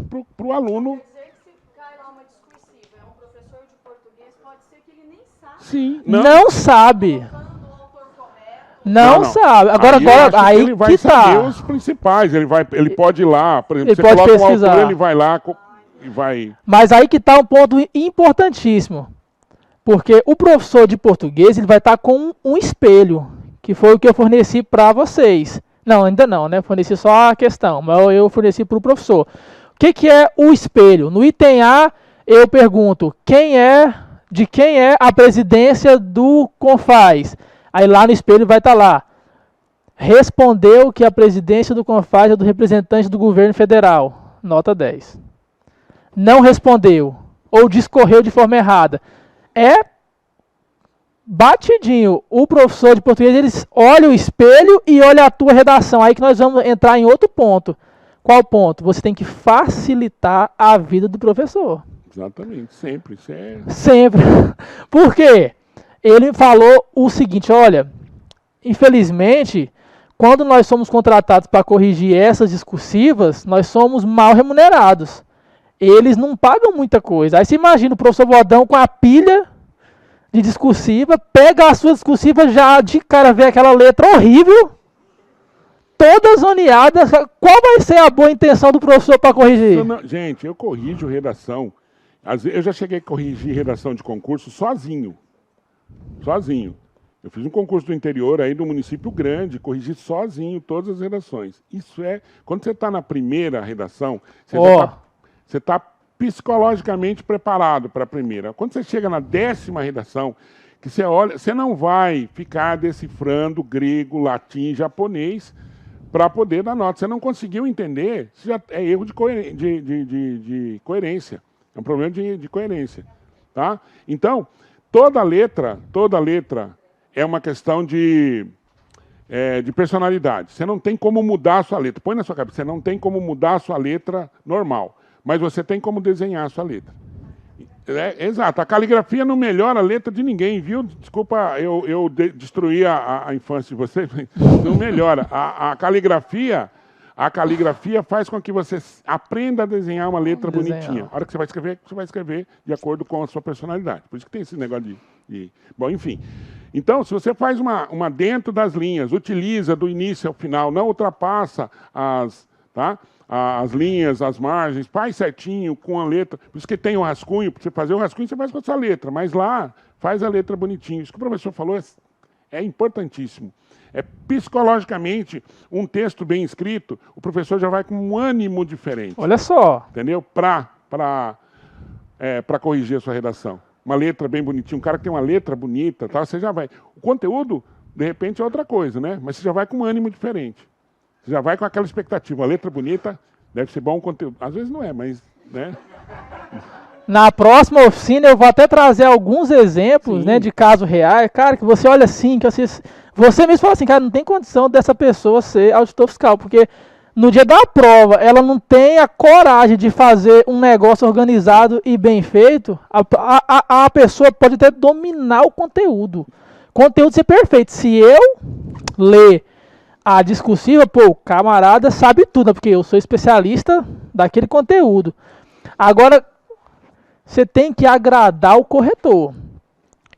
aluno. Quer dizer que se cai lá uma discursiva, é um professor de português, pode ser que ele nem sabe. Sim. Não sabe. Colocando o autor correto. Não sabe. Agora, aí ele vai que saber tá. os principais. Ele pode ir lá, por exemplo, Ele você pode coloca um pesquisar. autor, ele vai lá e vai. Mas aí que está um ponto importantíssimo. Porque o professor de português ele vai estar com um espelho, que foi o que eu forneci para vocês. Não, ainda não, né? Forneci só a questão, mas eu forneci para o professor. O que é o espelho? No item A, eu pergunto, de quem é a presidência do CONFAZ? Aí lá no espelho vai estar lá. Respondeu que a presidência do CONFAZ é do representante do governo federal. Nota 10. Não respondeu ou discorreu de forma errada. É batidinho. O professor de português, eles olha o espelho e olha a tua redação. Aí que nós vamos entrar em outro ponto. Qual ponto? Você tem que facilitar a vida do professor. Exatamente, sempre. Isso é... Sempre. Por quê? Ele falou o seguinte, olha, infelizmente, quando nós somos contratados para corrigir essas discursivas, nós somos mal remunerados. Eles não pagam muita coisa. Aí você imagina o professor Bodão com a pilha de discursiva, pega a sua discursiva, já de cara vê aquela letra horrível, toda zoneada. Qual vai ser a boa intenção do professor para corrigir? Gente, eu corrijo redação. Eu já cheguei a corrigir redação de concurso sozinho. Sozinho. Eu fiz um concurso do interior aí do município grande, corrigi sozinho todas as redações. Isso é... Quando você está na primeira redação, você está psicologicamente preparado para a primeira. Quando você chega na 10ª redação, que você olha, você não vai ficar decifrando grego, latim, japonês para poder dar nota. Você não conseguiu entender, isso já é erro de coerência. É um problema de coerência. Tá? Então, toda letra é uma questão de personalidade. Você não tem como mudar a sua letra. Põe na sua cabeça, você não tem como mudar a sua letra normal. Mas você tem como desenhar a sua letra. Exato. A caligrafia não melhora a letra de ninguém, viu? Desculpa, eu destruí a infância de vocês. Não melhora. A caligrafia faz com que você aprenda a desenhar uma letra bonitinha. A hora que você vai escrever de acordo com a sua personalidade. Por isso que tem esse negócio de... Bom, enfim. Então, se você faz uma dentro das linhas, utiliza do início ao final, não ultrapassa as linhas, as margens, faz certinho com a letra. Por isso que tem o rascunho, para você fazer o rascunho, você faz com a sua letra, mas lá faz a letra bonitinho. Isso que o professor falou é importantíssimo. Psicologicamente, um texto bem escrito, o professor já vai com um ânimo diferente. Olha só. Entendeu? Para corrigir a sua redação. Uma letra bem bonitinha, um cara que tem uma letra bonita, tá? Você já vai. O conteúdo, de repente, é outra coisa, né? Mas você já vai com um ânimo diferente. Você já vai com aquela expectativa. Uma letra bonita, deve ser bom conteúdo. Às vezes não é, mas... né? Na próxima oficina eu vou até trazer alguns exemplos, Sim. né, de casos reais, cara, que você olha assim, que você mesmo fala assim, cara, não tem condição dessa pessoa ser auditor fiscal, porque no dia da prova ela não tem a coragem de fazer um negócio organizado e bem feito, a pessoa pode até dominar o conteúdo ser perfeito. Se eu ler a discursiva, pô, o camarada sabe tudo, né, porque eu sou especialista daquele conteúdo. Agora, você tem que agradar o corretor.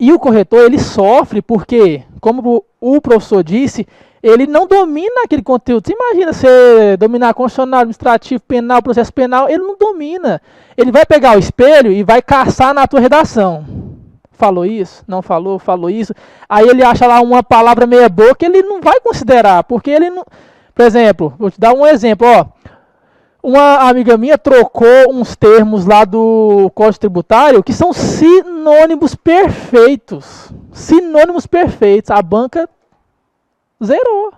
E o corretor, ele sofre porque, como o professor disse, ele não domina aquele conteúdo. Você imagina você dominar constitucional, administrativo, penal, processo penal, ele não domina. Ele vai pegar o espelho e vai caçar na tua redação. Falou isso? Não falou? Falou isso? Aí ele acha lá uma palavra meia boca, ele não vai considerar, porque ele não... Por exemplo, vou te dar um exemplo, ó. Uma amiga minha trocou uns termos lá do Código Tributário que são sinônimos perfeitos. Sinônimos perfeitos. A banca zerou.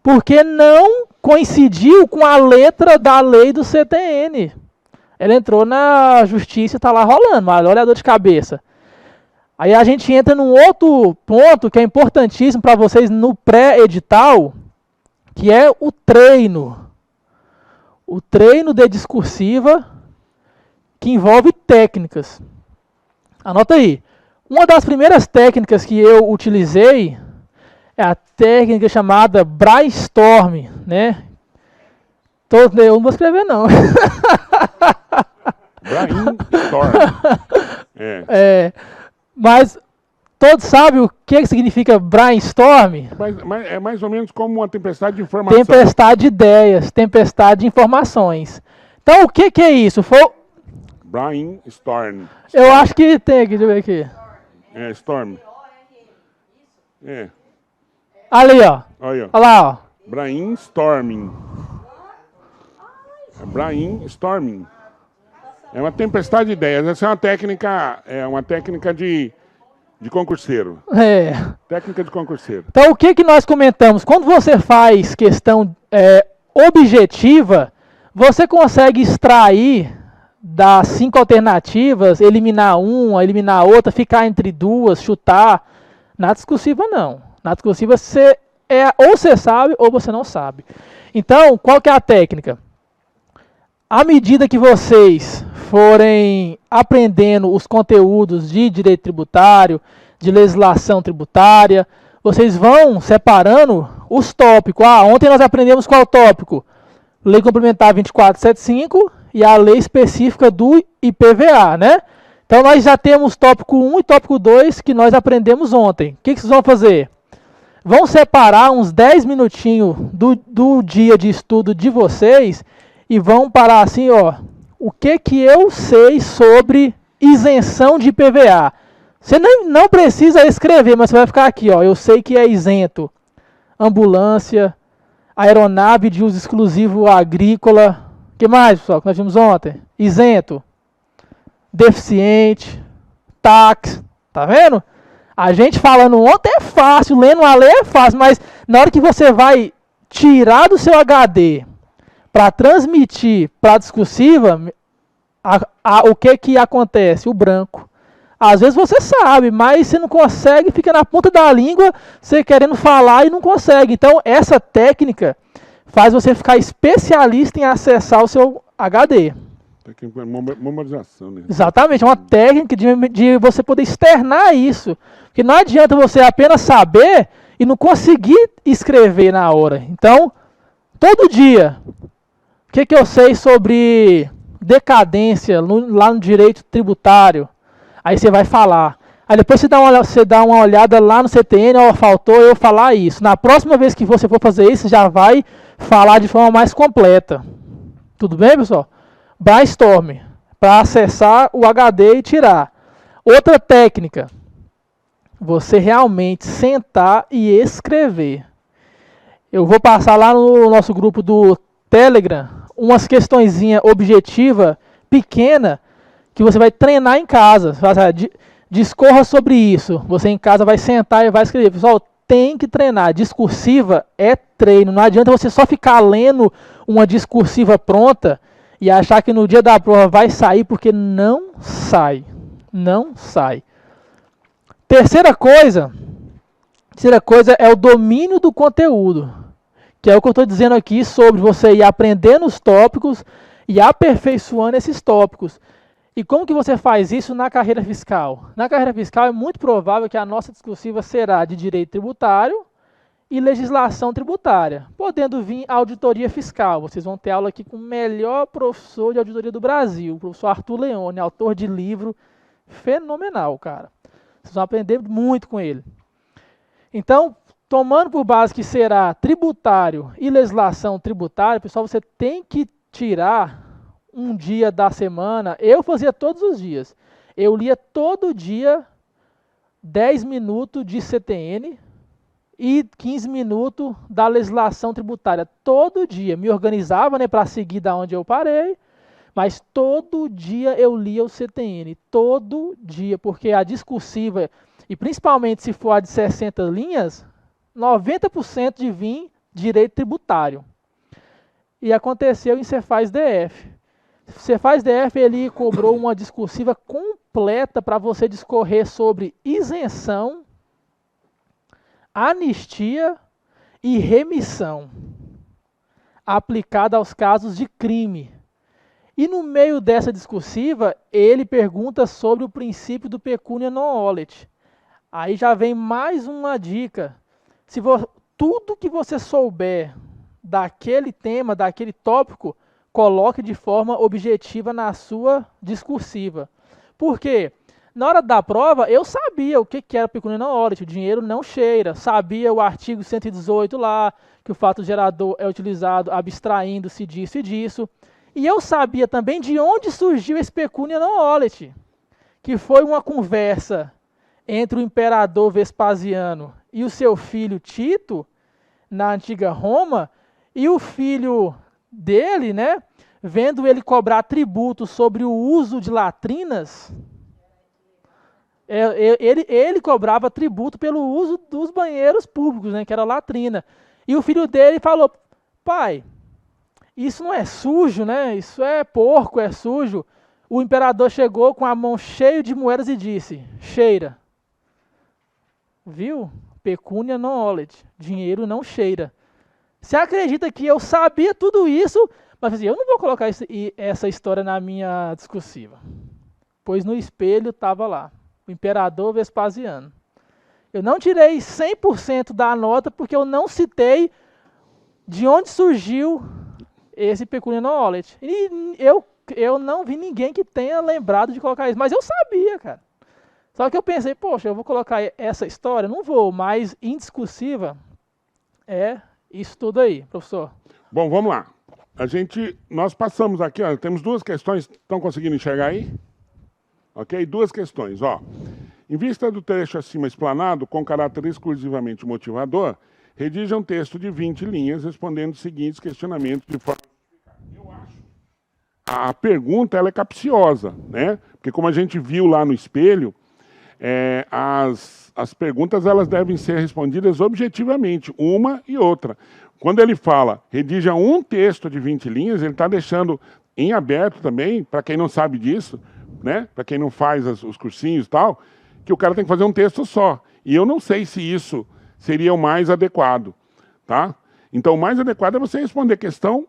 Porque não coincidiu com a letra da lei do CTN. Ela entrou na justiça e está lá rolando, mas olha a dor de cabeça. Aí a gente entra num outro ponto que é importantíssimo para vocês no pré-edital, que é o treino. O treino de discursiva, que envolve técnicas. Anota aí. Uma das primeiras técnicas que eu utilizei é a técnica chamada brainstorm, né? Eu não vou escrever, não. Brainstorm. Mas todos sabem o que significa brainstorm? Mas é mais ou menos como uma tempestade de informação. Tempestade de ideias, tempestade de informações. Então, o que é isso? Brainstorm. Eu acho que tem aqui, deixa eu ver aqui. Storm. É. Ali, ó. Olha, Olha lá, ó. brainstorming. Brainstorming. É uma tempestade de ideias. Essa é uma técnica de concurseiro. Técnica de concurseiro. Então, o que nós comentamos? Quando você faz questão objetiva, você consegue extrair das 5 alternativas, eliminar uma, eliminar outra, ficar entre duas, chutar. Na discursiva, não. Na discursiva, ou você sabe ou você não sabe. Então, qual que é a técnica? À medida que vocês forem aprendendo os conteúdos de direito tributário, de legislação tributária, vocês vão separando os tópicos. Ontem nós aprendemos qual tópico? Lei Complementar 2475 e a lei específica do IPVA, né? Então nós já temos tópico 1 e tópico 2 que nós aprendemos ontem. O que vocês vão fazer? Vão separar uns 10 minutinhos do dia de estudo de vocês e vão parar assim, ó, o que eu sei sobre isenção de IPVA? Você não precisa escrever, mas você vai ficar aqui, ó, eu sei que é isento. Ambulância, aeronave de uso exclusivo agrícola. O que mais, pessoal, que nós vimos ontem? Isento. Deficiente. Táxi. Tá vendo? A gente falando ontem é fácil, lendo a lei é fácil, mas na hora que você vai tirar do seu HD para transmitir para a discursiva, o que acontece? O branco. Às vezes você sabe, mas você não consegue, fica na ponta da língua, você querendo falar e não consegue. Então, essa técnica faz você ficar especialista em acessar o seu HD. Técnica de memorização, né? Exatamente, é uma técnica de você poder externar isso. Porque não adianta você apenas saber e não conseguir escrever na hora. Então, todo dia, o que eu sei sobre decadência lá no direito tributário? Aí você vai falar. Aí depois você dá uma olhada lá no CTN, ó, faltou eu falar isso. Na próxima vez que você for fazer isso, já vai falar de forma mais completa. Tudo bem, pessoal? Brainstorm, para acessar o HD e tirar. Outra técnica, você realmente sentar e escrever. Eu vou passar lá no nosso grupo do Telegram umas questõezinhas objetivas, pequena, que você vai treinar em casa. Discorra sobre isso. Você em casa vai sentar e vai escrever. Pessoal, tem que treinar. Discursiva é treino. Não adianta você só ficar lendo uma discursiva pronta e achar que no dia da prova vai sair, porque não sai. Não sai. Terceira coisa é o domínio do conteúdo, que é o que eu estou dizendo aqui sobre você ir aprendendo os tópicos e aperfeiçoando esses tópicos. E como que você faz isso na carreira fiscal? Na carreira fiscal é muito provável que a nossa discursiva será de direito tributário e legislação tributária, podendo vir auditoria fiscal. Vocês vão ter aula aqui com o melhor professor de auditoria do Brasil, o professor Arthur Leone, autor de livro fenomenal, cara. Vocês vão aprender muito com ele. Então, tomando por base que será tributário e legislação tributária, pessoal, você tem que tirar um dia da semana. Eu fazia todos os dias. Eu lia todo dia 10 minutos de CTN e 15 minutos da legislação tributária. Todo dia. Me organizava, né, para seguir da onde eu parei, mas todo dia eu lia o CTN. Todo dia, porque a discursiva, e principalmente se for a de 60 linhas, 90% de vir direito tributário. E aconteceu em Cefaz DF. Cefaz DF, ele cobrou uma discursiva completa para você discorrer sobre isenção, anistia e remissão, aplicada aos casos de crime. E no meio dessa discursiva, ele pergunta sobre o princípio do pecúnia non olet. Aí já vem mais uma dica. Tudo que você souber daquele tema, daquele tópico, coloque de forma objetiva na sua discursiva. Por quê? Na hora da prova, eu sabia o que era pecúnia non olet, o dinheiro não cheira. Sabia o artigo 118 lá, que o fato gerador é utilizado abstraindo-se disso e disso. E eu sabia também de onde surgiu esse pecúnia non olet, que foi uma conversa entre o imperador Vespasiano e o seu filho Tito, na antiga Roma, e o filho dele, né, vendo ele cobrar tributo sobre o uso de latrinas, ele cobrava tributo pelo uso dos banheiros públicos, né, que era latrina. E o filho dele falou: pai, isso não é sujo, né? Isso é porco, é sujo. O imperador chegou com a mão cheia de moedas e disse: cheira. Viu? Pecúnia non olet. Dinheiro não cheira. Você acredita que eu sabia tudo isso, mas assim, eu não vou colocar essa história na minha discursiva? Pois no espelho estava lá, o imperador Vespasiano. Eu não tirei 100% da nota porque eu não citei de onde surgiu esse pecúnia non olet. E eu não vi ninguém que tenha lembrado de colocar isso, mas eu sabia, cara. Só que eu pensei, poxa, eu vou colocar essa história? Não vou, mas indiscursiva é isso tudo aí, professor. Bom, vamos lá. Nós passamos aqui, ó, temos duas questões, estão conseguindo enxergar aí? Ok? Duas questões, ó. Em vista do trecho acima explanado, com caráter exclusivamente motivador, redija um texto de 20 linhas respondendo os seguintes questionamentos de forma... Eu acho. A pergunta, ela é capciosa, né? Porque como a gente viu lá no espelho, as perguntas elas devem ser respondidas objetivamente, uma e outra. Quando ele fala, redija um texto de 20 linhas, ele está deixando em aberto também, para quem não sabe disso, né? Para quem não faz os cursinhos e tal, que o cara tem que fazer um texto só. E eu não sei se isso seria o mais adequado, tá? Então, o mais adequado é você responder questão,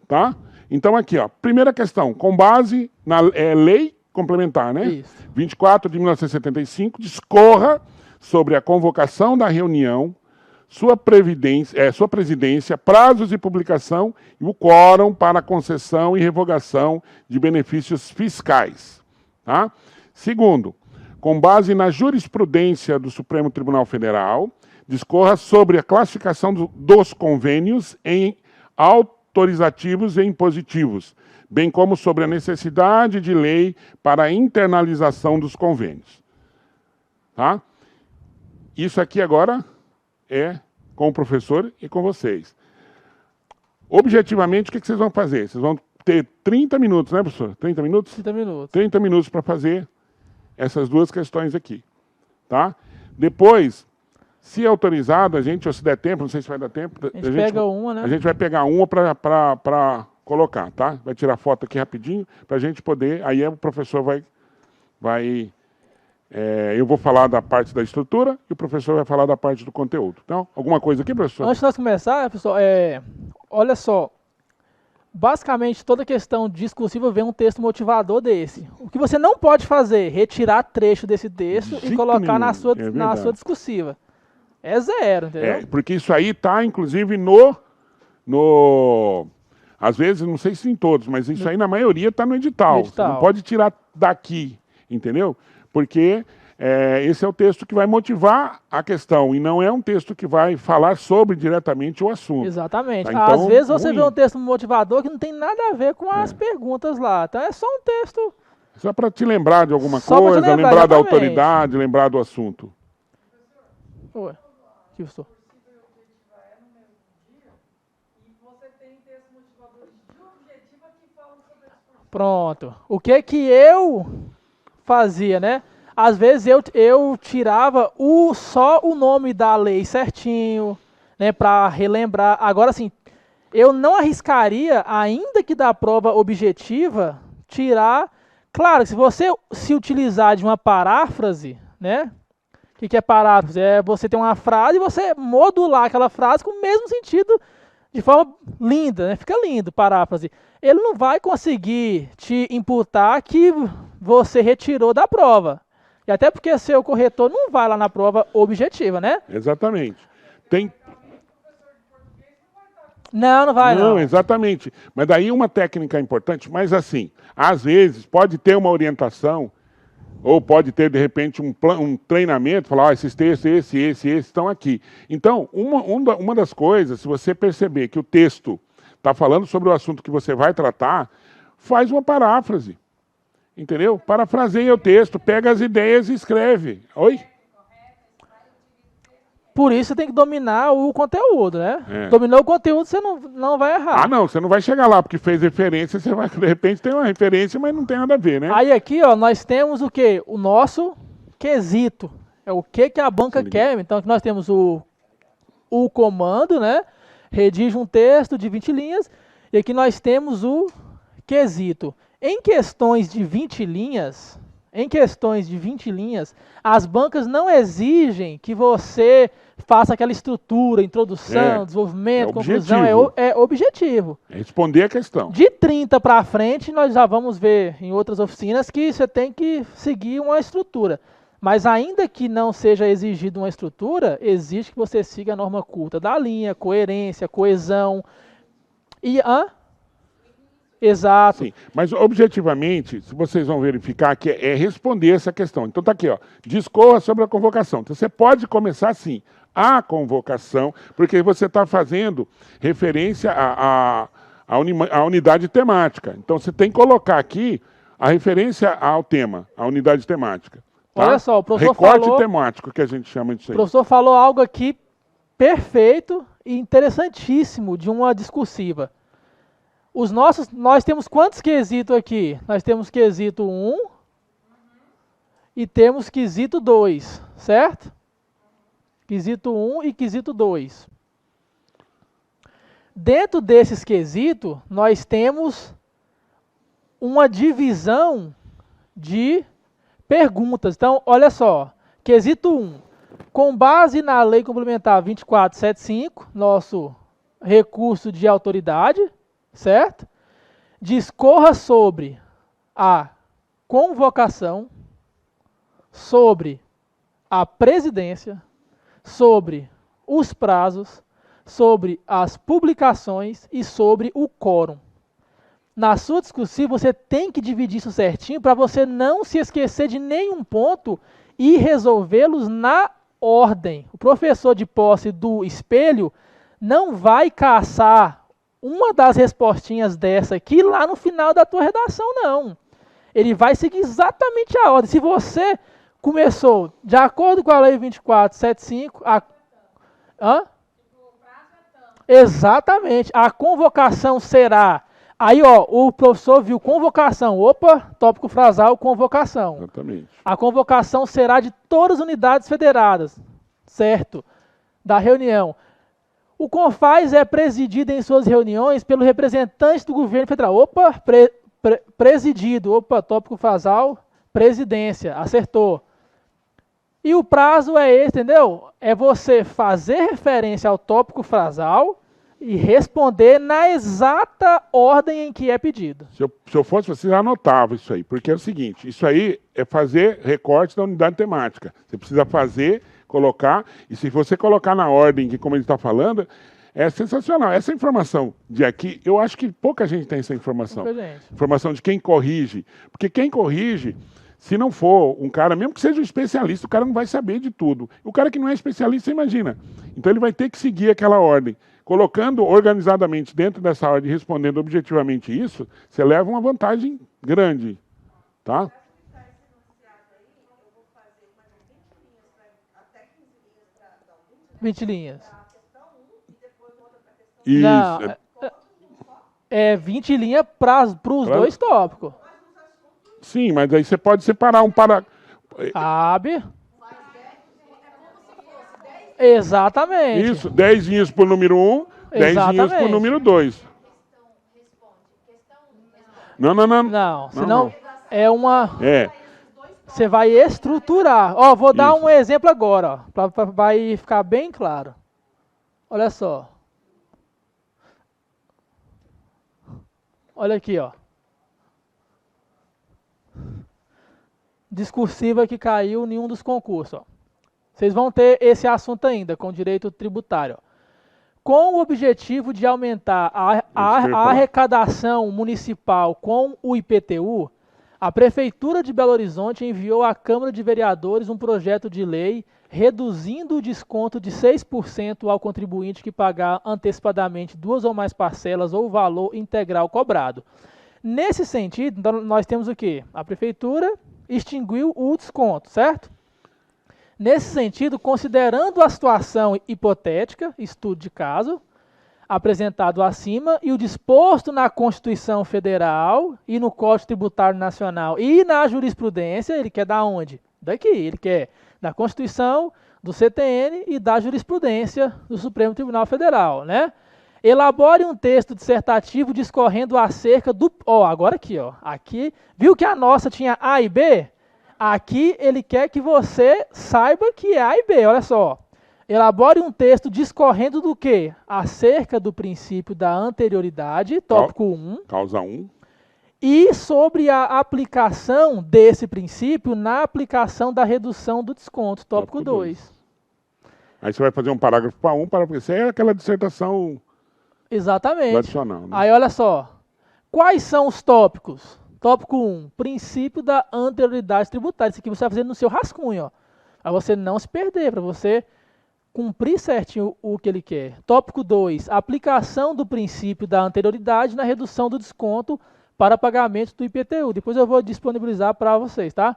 tá? Então, aqui, ó, primeira questão, com base na lei complementar, né? Isso. 24 de 1975, discorra sobre a convocação da reunião, sua presidência, prazos de publicação e o quórum para concessão e revogação de benefícios fiscais. Tá? Segundo, com base na jurisprudência do Supremo Tribunal Federal, discorra sobre a classificação dos convênios em autorizativos e impositivos, bem como sobre a necessidade de lei para a internalização dos convênios. Tá? Isso aqui agora é com o professor e com vocês. Objetivamente, o que vocês vão fazer? Vocês vão ter 30 minutos, né, professor? 30 minutos? 30 minutos. 30 minutos para fazer essas duas questões aqui. Tá? Depois, se autorizado, ou se der tempo, não sei se vai dar tempo... A gente pega uma, né? A gente vai pegar uma para colocar, tá? Vai tirar foto aqui rapidinho para a gente poder. Aí o professor eu vou falar da parte da estrutura e o professor vai falar da parte do conteúdo. Então, alguma coisa aqui, professor? Antes de nós começar, pessoal, olha só. Basicamente, toda questão discursiva vem um texto motivador desse. O que você não pode fazer, retirar trecho desse texto e colocar na sua discursiva. É zero, entendeu? Porque isso aí está, inclusive, às vezes, não sei se em todos, mas isso aí na maioria está no edital. Você não pode tirar daqui, entendeu? Porque esse é o texto que vai motivar a questão e não é um texto que vai falar sobre diretamente o assunto. Exatamente. Tá? Então, às vezes você vê um texto motivador que não tem nada a ver com as perguntas lá. Então é só um texto... Só para te lembrar de alguma coisa, lembrar da autoridade, lembrar do assunto. Oi. Que professor? Pronto. O que eu fazia, né? Às vezes eu tirava só o nome da lei certinho, né, para relembrar. Agora, assim, eu não arriscaria, ainda que da prova objetiva, tirar... Claro, se você se utilizar de uma paráfrase, né? O que é paráfrase? É você ter uma frase e você modular aquela frase com o mesmo sentido, de forma linda, né? Fica lindo, paráfrase. Ele não vai conseguir te imputar que você retirou da prova. E até porque seu corretor não vai lá na prova objetiva, né? Exatamente. Não vai não. Não, exatamente. Mas daí uma técnica importante, mas assim, às vezes pode ter uma orientação, ou pode ter, de repente, um treinamento, falar, esses textos, esse estão aqui. Então, uma das coisas, se você perceber que o texto está falando sobre o assunto que você vai tratar, faz uma paráfrase. Entendeu? Parafraseia o texto, pega as ideias e escreve. Oi? Por isso você tem que dominar o conteúdo, né? Dominou o conteúdo, você não vai errar. Ah, não, você não vai chegar lá porque fez referência, você vai, de repente, tem uma referência, mas não tem nada a ver, né? Aí aqui, ó, nós temos o quê? O nosso quesito. É o que a banca quer. Então aqui nós temos o comando, né? Redige um texto de 20 linhas. E aqui nós temos o quesito. Em questões de 20 linhas, as bancas não exigem que você faça aquela estrutura, introdução, desenvolvimento, conclusão, é objetivo. É responder a questão. De 30 para frente, nós já vamos ver em outras oficinas que você tem que seguir uma estrutura. Mas ainda que não seja exigida uma estrutura, exige que você siga a norma culta da linha, coerência, coesão e... Exato. Sim, mas objetivamente, se vocês vão verificar, que é responder essa questão. Então tá aqui, ó, discorra sobre a convocação. Então você pode começar assim, a convocação, porque você está fazendo referência à unidade temática. Então você tem que colocar aqui a referência ao tema, à unidade temática. Tá? Olha só, o professor Recorte temático, que a gente chama disso aí. O professor falou algo aqui perfeito e interessantíssimo de uma discursiva. Nós temos quantos quesitos aqui? Nós temos quesito 1 e temos quesito 2, certo? Quesito 1 e quesito 2. Dentro desses quesitos, nós temos uma divisão de perguntas. Então, olha só, quesito 1. Com base na Lei Complementar 2475, nosso recurso de autoridade, certo? Discorra sobre a convocação, sobre a presidência, sobre os prazos, sobre as publicações e sobre o quórum. Na sua discursiva, você tem que dividir isso certinho para você não se esquecer de nenhum ponto e resolvê-los na ordem. O professor de posse do espelho não vai caçar uma das respostinhas dessa aqui lá no final da tua redação, não. Ele vai seguir exatamente a ordem. Se você começou de acordo com a Lei 2475... Exatamente. A convocação será... Aí, ó, o professor viu convocação. Opa, tópico frasal, convocação. Exatamente. A convocação será de todas as unidades federadas, certo? Da reunião. O CONFAS é presidido em suas reuniões pelo representante do governo federal. Opa, presidido. Opa, tópico frasal, presidência. Acertou. E o prazo é esse, entendeu? É você fazer referência ao tópico frasal e responder na exata ordem em que é pedido. Se eu fosse, você anotava isso aí, porque é o seguinte, isso aí é fazer recorte da unidade temática. Você precisa fazer, colocar, e se você colocar na ordem, que como ele está falando, é sensacional. Essa informação de aqui, eu acho que pouca gente tem essa informação. Informação de quem corrige. Porque quem corrige, se não for um cara, mesmo que seja um especialista, o cara não vai saber de tudo. O cara que não é especialista, você imagina. Então ele vai ter que seguir aquela ordem. Colocando organizadamente dentro dessa ordem, respondendo objetivamente isso, você leva uma vantagem grande. Tá? 20 linhas. Isso. Não, é 20 linhas para os dois tópicos. Sim, mas aí você pode separar um para... Sabe? Exatamente. Isso, 10 linhas para o número 1, 10 linhas para o número 2. Não. Não, senão é uma... É. Você vai estruturar. Ó, vou dar um exemplo agora, ó, vai ficar bem claro. Olha só. Olha aqui, ó. Discursiva que caiu em um dos concursos, ó. Vocês vão ter esse assunto ainda, com direito tributário. Com o objetivo de aumentar a arrecadação municipal com o IPTU, a Prefeitura de Belo Horizonte enviou à Câmara de Vereadores um projeto de lei reduzindo o desconto de 6% ao contribuinte que pagar antecipadamente 2 ou mais parcelas ou valor integral cobrado. Nesse sentido, então, nós temos o quê? A Prefeitura extinguiu o desconto, certo? Nesse sentido, considerando a situação hipotética, estudo de caso, apresentado acima, e o disposto na Constituição Federal e no Código Tributário Nacional e na jurisprudência, ele quer da onde? Daqui, ele quer da Constituição, do CTN e da jurisprudência do Supremo Tribunal Federal, né? Elabore um texto dissertativo discorrendo acerca do... Ó, agora aqui, ó. Aqui, viu que a nossa tinha A e B? Aqui ele quer que você saiba que é A e B, olha só. Elabore um texto discorrendo do quê? Acerca do princípio da anterioridade, tópico 1. Causa 1. E sobre a aplicação desse princípio na aplicação da redução do desconto, tópico 2. Aí você vai fazer um parágrafo para 1, parágrafo 2, é aquela dissertação... Exatamente. Tradicional, né? Aí olha só. Quais são os tópicos? Tópico 1, princípio da anterioridade tributária. Isso aqui você vai fazer no seu rascunho, ó. Para você não se perder, para você cumprir certinho o que ele quer. Tópico 2, aplicação do princípio da anterioridade na redução do desconto para pagamento do IPTU. Depois eu vou disponibilizar para vocês, tá?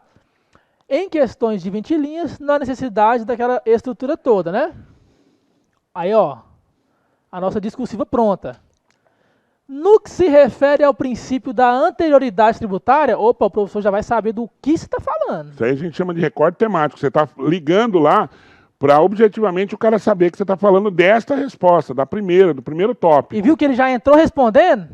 Em questões de 20 linhas, não há necessidade daquela estrutura toda, né? Aí, ó, a nossa discursiva pronta. No que se refere ao princípio da anterioridade tributária, opa, o professor já vai saber do que você está falando. Isso aí a gente chama de recorte temático. Você está ligando lá para objetivamente o cara saber que você está falando desta resposta, da primeira, do primeiro tópico. E viu que ele já entrou respondendo?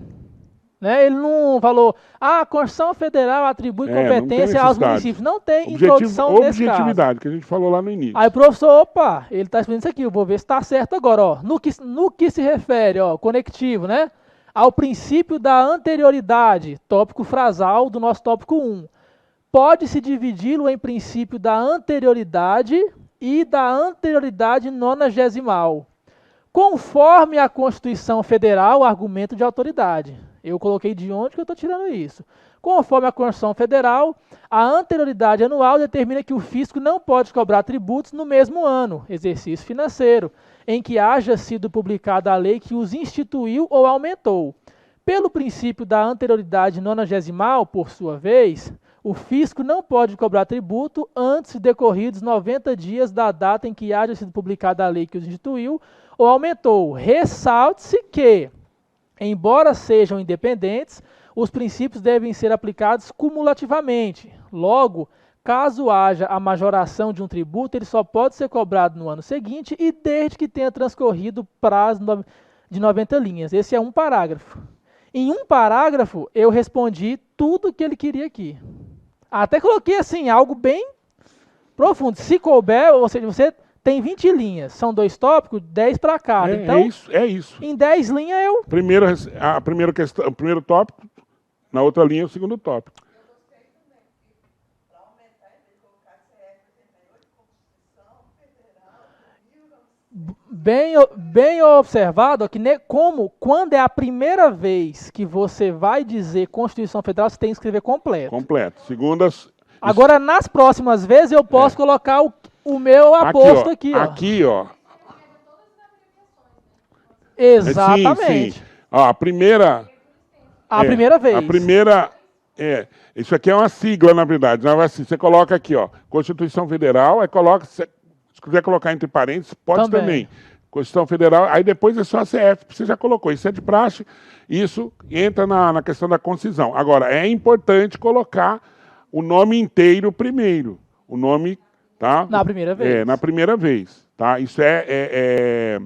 Né? Ele não falou, a Constituição Federal atribui competência aos municípios. Não tem introdução nesse caso. Objetividade, que a gente falou lá no início. Aí o professor, opa, ele está explicando isso aqui, eu vou ver se está certo agora. Ó. No que se refere, ó, conectivo, né? Ao princípio da anterioridade, tópico frasal do nosso tópico 1. Pode-se dividi-lo em princípio da anterioridade e da anterioridade nonagesimal, conforme a Constituição Federal, argumento de autoridade. Eu coloquei de onde que eu estou tirando isso. Conforme a Constituição Federal, a anterioridade anual determina que o fisco não pode cobrar tributos no mesmo ano, exercício financeiro, em que haja sido publicada a lei que os instituiu ou aumentou. Pelo princípio da anterioridade nonagesimal, por sua vez, o fisco não pode cobrar tributo antes de decorridos 90 dias da data em que haja sido publicada a lei que os instituiu ou aumentou. Ressalte-se que, embora sejam independentes, os princípios devem ser aplicados cumulativamente. Logo, caso haja a majoração de um tributo, ele só pode ser cobrado no ano seguinte e desde que tenha transcorrido o prazo de 90 linhas. Esse é um parágrafo. Em um parágrafo, eu respondi tudo que ele queria aqui. Até coloquei assim, algo bem profundo. Se couber, ou seja, você tem 20 linhas, são 2 tópicos, 10 para cada. Então, é isso. Em 10 linhas eu... A primeira questão, o primeiro tópico, na outra linha o segundo tópico. Bem observado, ó, que quando é a primeira vez que você vai dizer Constituição Federal, você tem que escrever completo. Completo. Segundas. Agora, nas próximas vezes, eu posso colocar o meu aposto aqui, ó. Aqui, ó. Exatamente. Sim. Ó, a primeira. Primeira vez. A primeira. Isso aqui é uma sigla, na verdade. Não é assim, você coloca aqui, ó. Constituição Federal, aí coloca. Se quiser colocar entre parênteses, pode também. Constituição Federal, aí depois é só a CF, você já colocou. Isso é de praxe, isso entra na questão da concisão. Agora, é importante colocar o nome inteiro primeiro. O nome, tá? Na primeira vez. Na primeira vez, tá? Isso é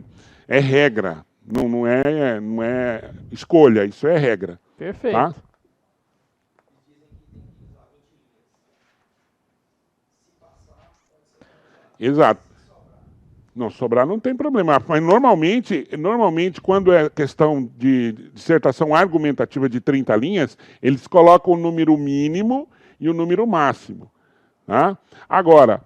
regra, não é escolha, isso é regra. Perfeito. Tá? Exato. Não, sobrar não tem problema. Mas normalmente quando é questão de dissertação argumentativa de 30 linhas, eles colocam o número mínimo e o número máximo. Tá? Agora,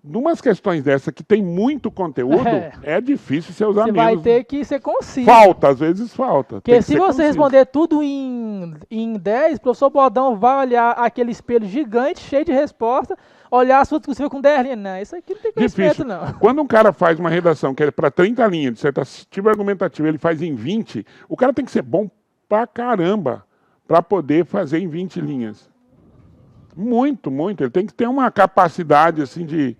numas questões dessa que tem muito conteúdo, é difícil você usar menos. Você vai ter que ser conciso. Às vezes falta. Porque se você responder tudo em 10, o professor Bodão vai olhar aquele espelho gigante, cheio de resposta, olhar a sua discussão com 10 linhas. Não, isso aqui não tem conhecimento, não. Quando um cara faz uma redação que é para 30 linhas, dissertativa argumentativa, ele faz em 20, o cara tem que ser bom pra caramba para poder fazer em 20 linhas. Muito, muito. Ele tem que ter uma capacidade assim de...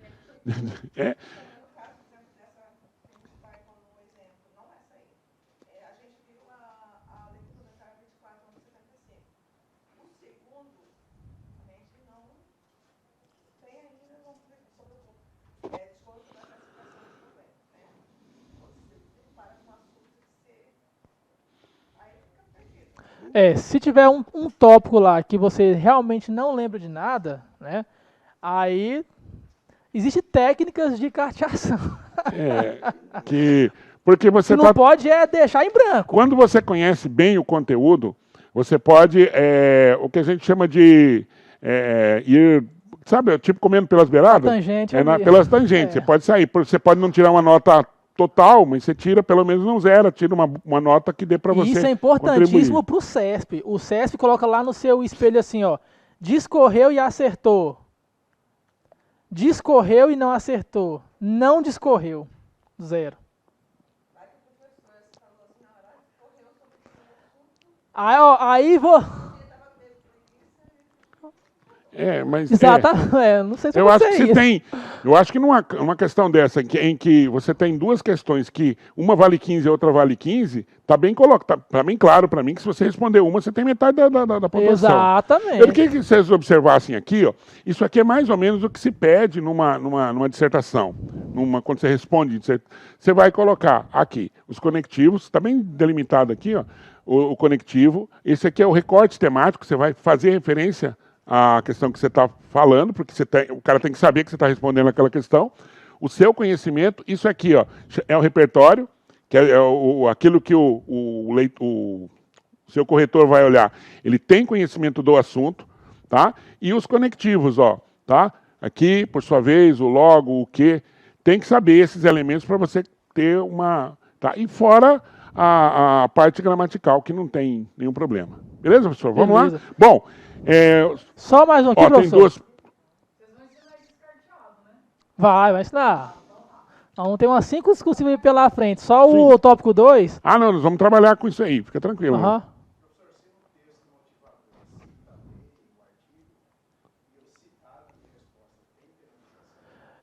Se tiver um tópico lá que você realmente não lembra de nada, né? Aí existem técnicas de carteação. Porque você não pode deixar em branco. Quando você conhece bem o conteúdo, você pode, o que a gente chama de ir, sabe, tipo comendo pelas beiradas? Tangente pelas tangentes. Você pode sair, você pode não tirar uma nota total, mas você tira, pelo menos não zero, tira uma nota que dê para você. Isso é importantíssimo para o CESP. O CESP coloca lá no seu espelho assim, ó, discorreu e acertou. Discorreu e não acertou. Não discorreu. 0. Aí vou... Mas... Exatamente, não sei se eu acho que você tem. Eu acho que numa questão dessa, em que você tem duas questões, que uma vale 15 e outra vale 15, tá bem colocado, tá bem claro para mim que se você responder uma, você tem metade da pontuação. Exatamente. Eu queria que vocês observassem aqui, ó, isso aqui é mais ou menos o que se pede numa dissertação. Quando você responde, você vai colocar aqui os conectivos, está bem delimitado aqui, ó, o conectivo. Esse aqui é o recorte temático, você vai fazer referência a questão que você está falando, porque o cara tem que saber que você está respondendo aquela questão. O seu conhecimento, isso aqui, ó, é o repertório, que é aquilo que o seu corretor vai olhar. Ele tem conhecimento do assunto, tá? E os conectivos, ó, tá? Aqui, por sua vez, o logo, o que, tem que saber esses elementos para você ter uma... Tá? E fora a parte gramatical, que não tem nenhum problema. Beleza, professor? Vamos lá? Bom... Só mais um aqui, professor. Tem duas... Vai ensinar. Vamos ter umas 5 discussivas aí pela frente. Só o tópico 2. Não, nós vamos trabalhar com isso aí. Fica tranquilo. Uhum.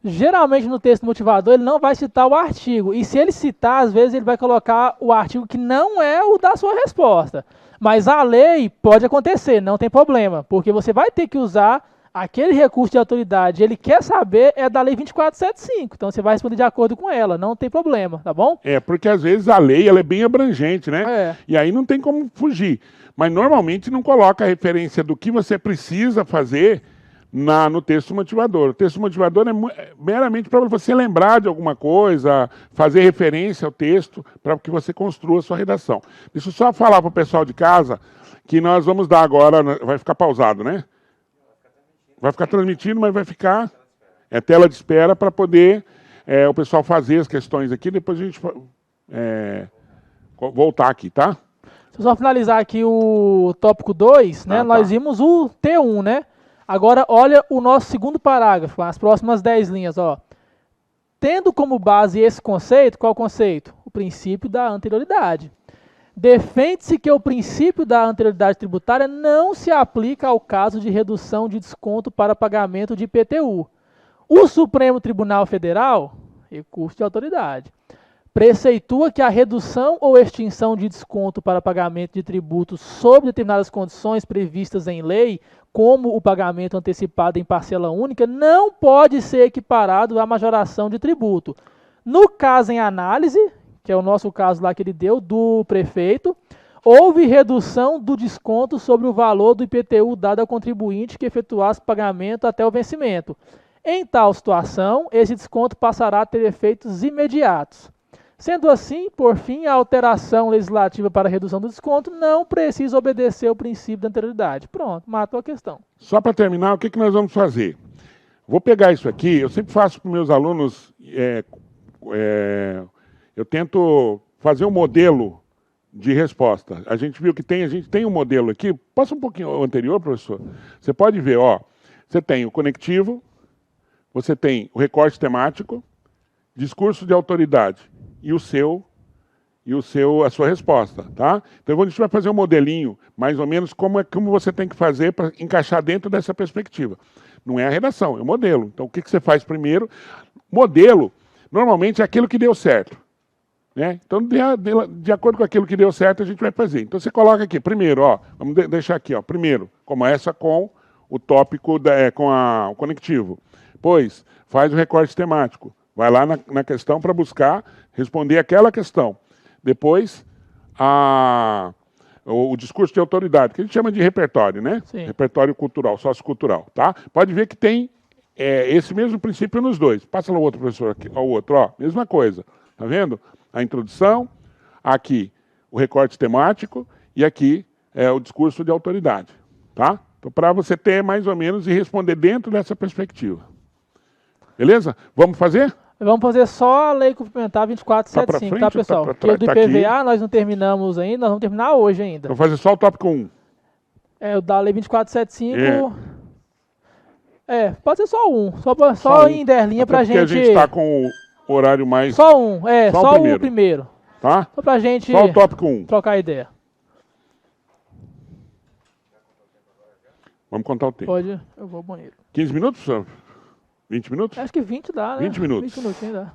Geralmente no texto motivador ele não vai citar o artigo. E se ele citar, às vezes ele vai colocar o artigo que não é o da sua resposta. Mas a lei pode acontecer, não tem problema. Porque você vai ter que usar Aquele recurso de autoridade, ele quer saber é da Lei 2475. Então você vai responder de acordo com ela, não tem problema, tá bom? Porque às vezes a lei ela é bem abrangente, né? É. E aí não tem como fugir. Mas normalmente não coloca a referência do que você precisa fazer no texto motivador. O texto motivador é meramente para você lembrar de alguma coisa, fazer referência ao texto para que você construa a sua redação. Deixa eu só falar para o pessoal de casa que nós vamos dar agora, vai ficar pausado, né? Vai ficar transmitindo, mas vai ficar tela de espera para poder o pessoal fazer as questões aqui, depois a gente voltar aqui, tá? Deixa eu só finalizar aqui o tópico 2, né? Nós vimos o T1, né? Agora, olha o nosso segundo parágrafo, as próximas 10 linhas, ó. Tendo como base esse conceito, qual conceito? O princípio da anterioridade. Defende-se que o princípio da anterioridade tributária não se aplica ao caso de redução de desconto para pagamento de IPTU. O Supremo Tribunal Federal, recurso de autoridade, preceitua que a redução ou extinção de desconto para pagamento de tributos sob determinadas condições previstas em lei, como o pagamento antecipado em parcela única, não pode ser equiparado à majoração de tributo. No caso em análise, que é o nosso caso lá que ele deu, do prefeito, houve redução do desconto sobre o valor do IPTU dado ao contribuinte que efetuasse o pagamento até o vencimento. Em tal situação, esse desconto passará a ter efeitos imediatos. Sendo assim, por fim, a alteração legislativa para a redução do desconto não precisa obedecer ao princípio da anterioridade. Pronto, matou a questão. Só para terminar, o que nós vamos fazer? Vou pegar isso aqui, eu sempre faço para os meus alunos, eu tento fazer um modelo de resposta. A gente viu que a gente tem um modelo aqui, passa um pouquinho o anterior, professor. Você pode ver, ó, você tem o conectivo, você tem o recorte temático, discurso de autoridade e a sua resposta, tá? Então a gente vai fazer um modelinho, mais ou menos como você tem que fazer para encaixar dentro dessa perspectiva. Não é a redação, é o modelo. Então o que você faz primeiro? Modelo, normalmente é aquilo que deu certo, né? Então de acordo com aquilo que deu certo a gente vai fazer. Então você coloca aqui, primeiro, ó, vamos deixar aqui, ó, primeiro, começa com o tópico, com o conectivo. Depois, faz o recorte temático. Vai lá na questão para buscar responder aquela questão. Depois, o discurso de autoridade, que a gente chama de repertório, né? Sim. Repertório cultural, sociocultural, tá? Pode ver que tem esse mesmo princípio nos dois. Passa lá o outro, professor, aqui, ó, o outro, ó, mesma coisa. Tá vendo? A introdução, aqui o recorte temático e aqui o discurso de autoridade, tá? Então, para você ter mais ou menos e responder dentro dessa perspectiva. Beleza? Vamos fazer? Vamos fazer só a lei complementar 2475, tá, pessoal? Porque o do IPVA nós não terminamos ainda, nós vamos terminar hoje ainda. Vamos fazer só o tópico 1. O da lei 2475... pode ser só um. Só em 10 linhas pra gente... Porque a gente está com o horário mais... Só um, só o primeiro. Tá? Só pra gente... Só o tópico 1. Trocar ideia. Vamos contar o tempo. Pode, eu vou ao banheiro. 15 minutos, professor? 20 minutos? Acho que 20 dá, né? 20 minutos. 20 minutinhos dá.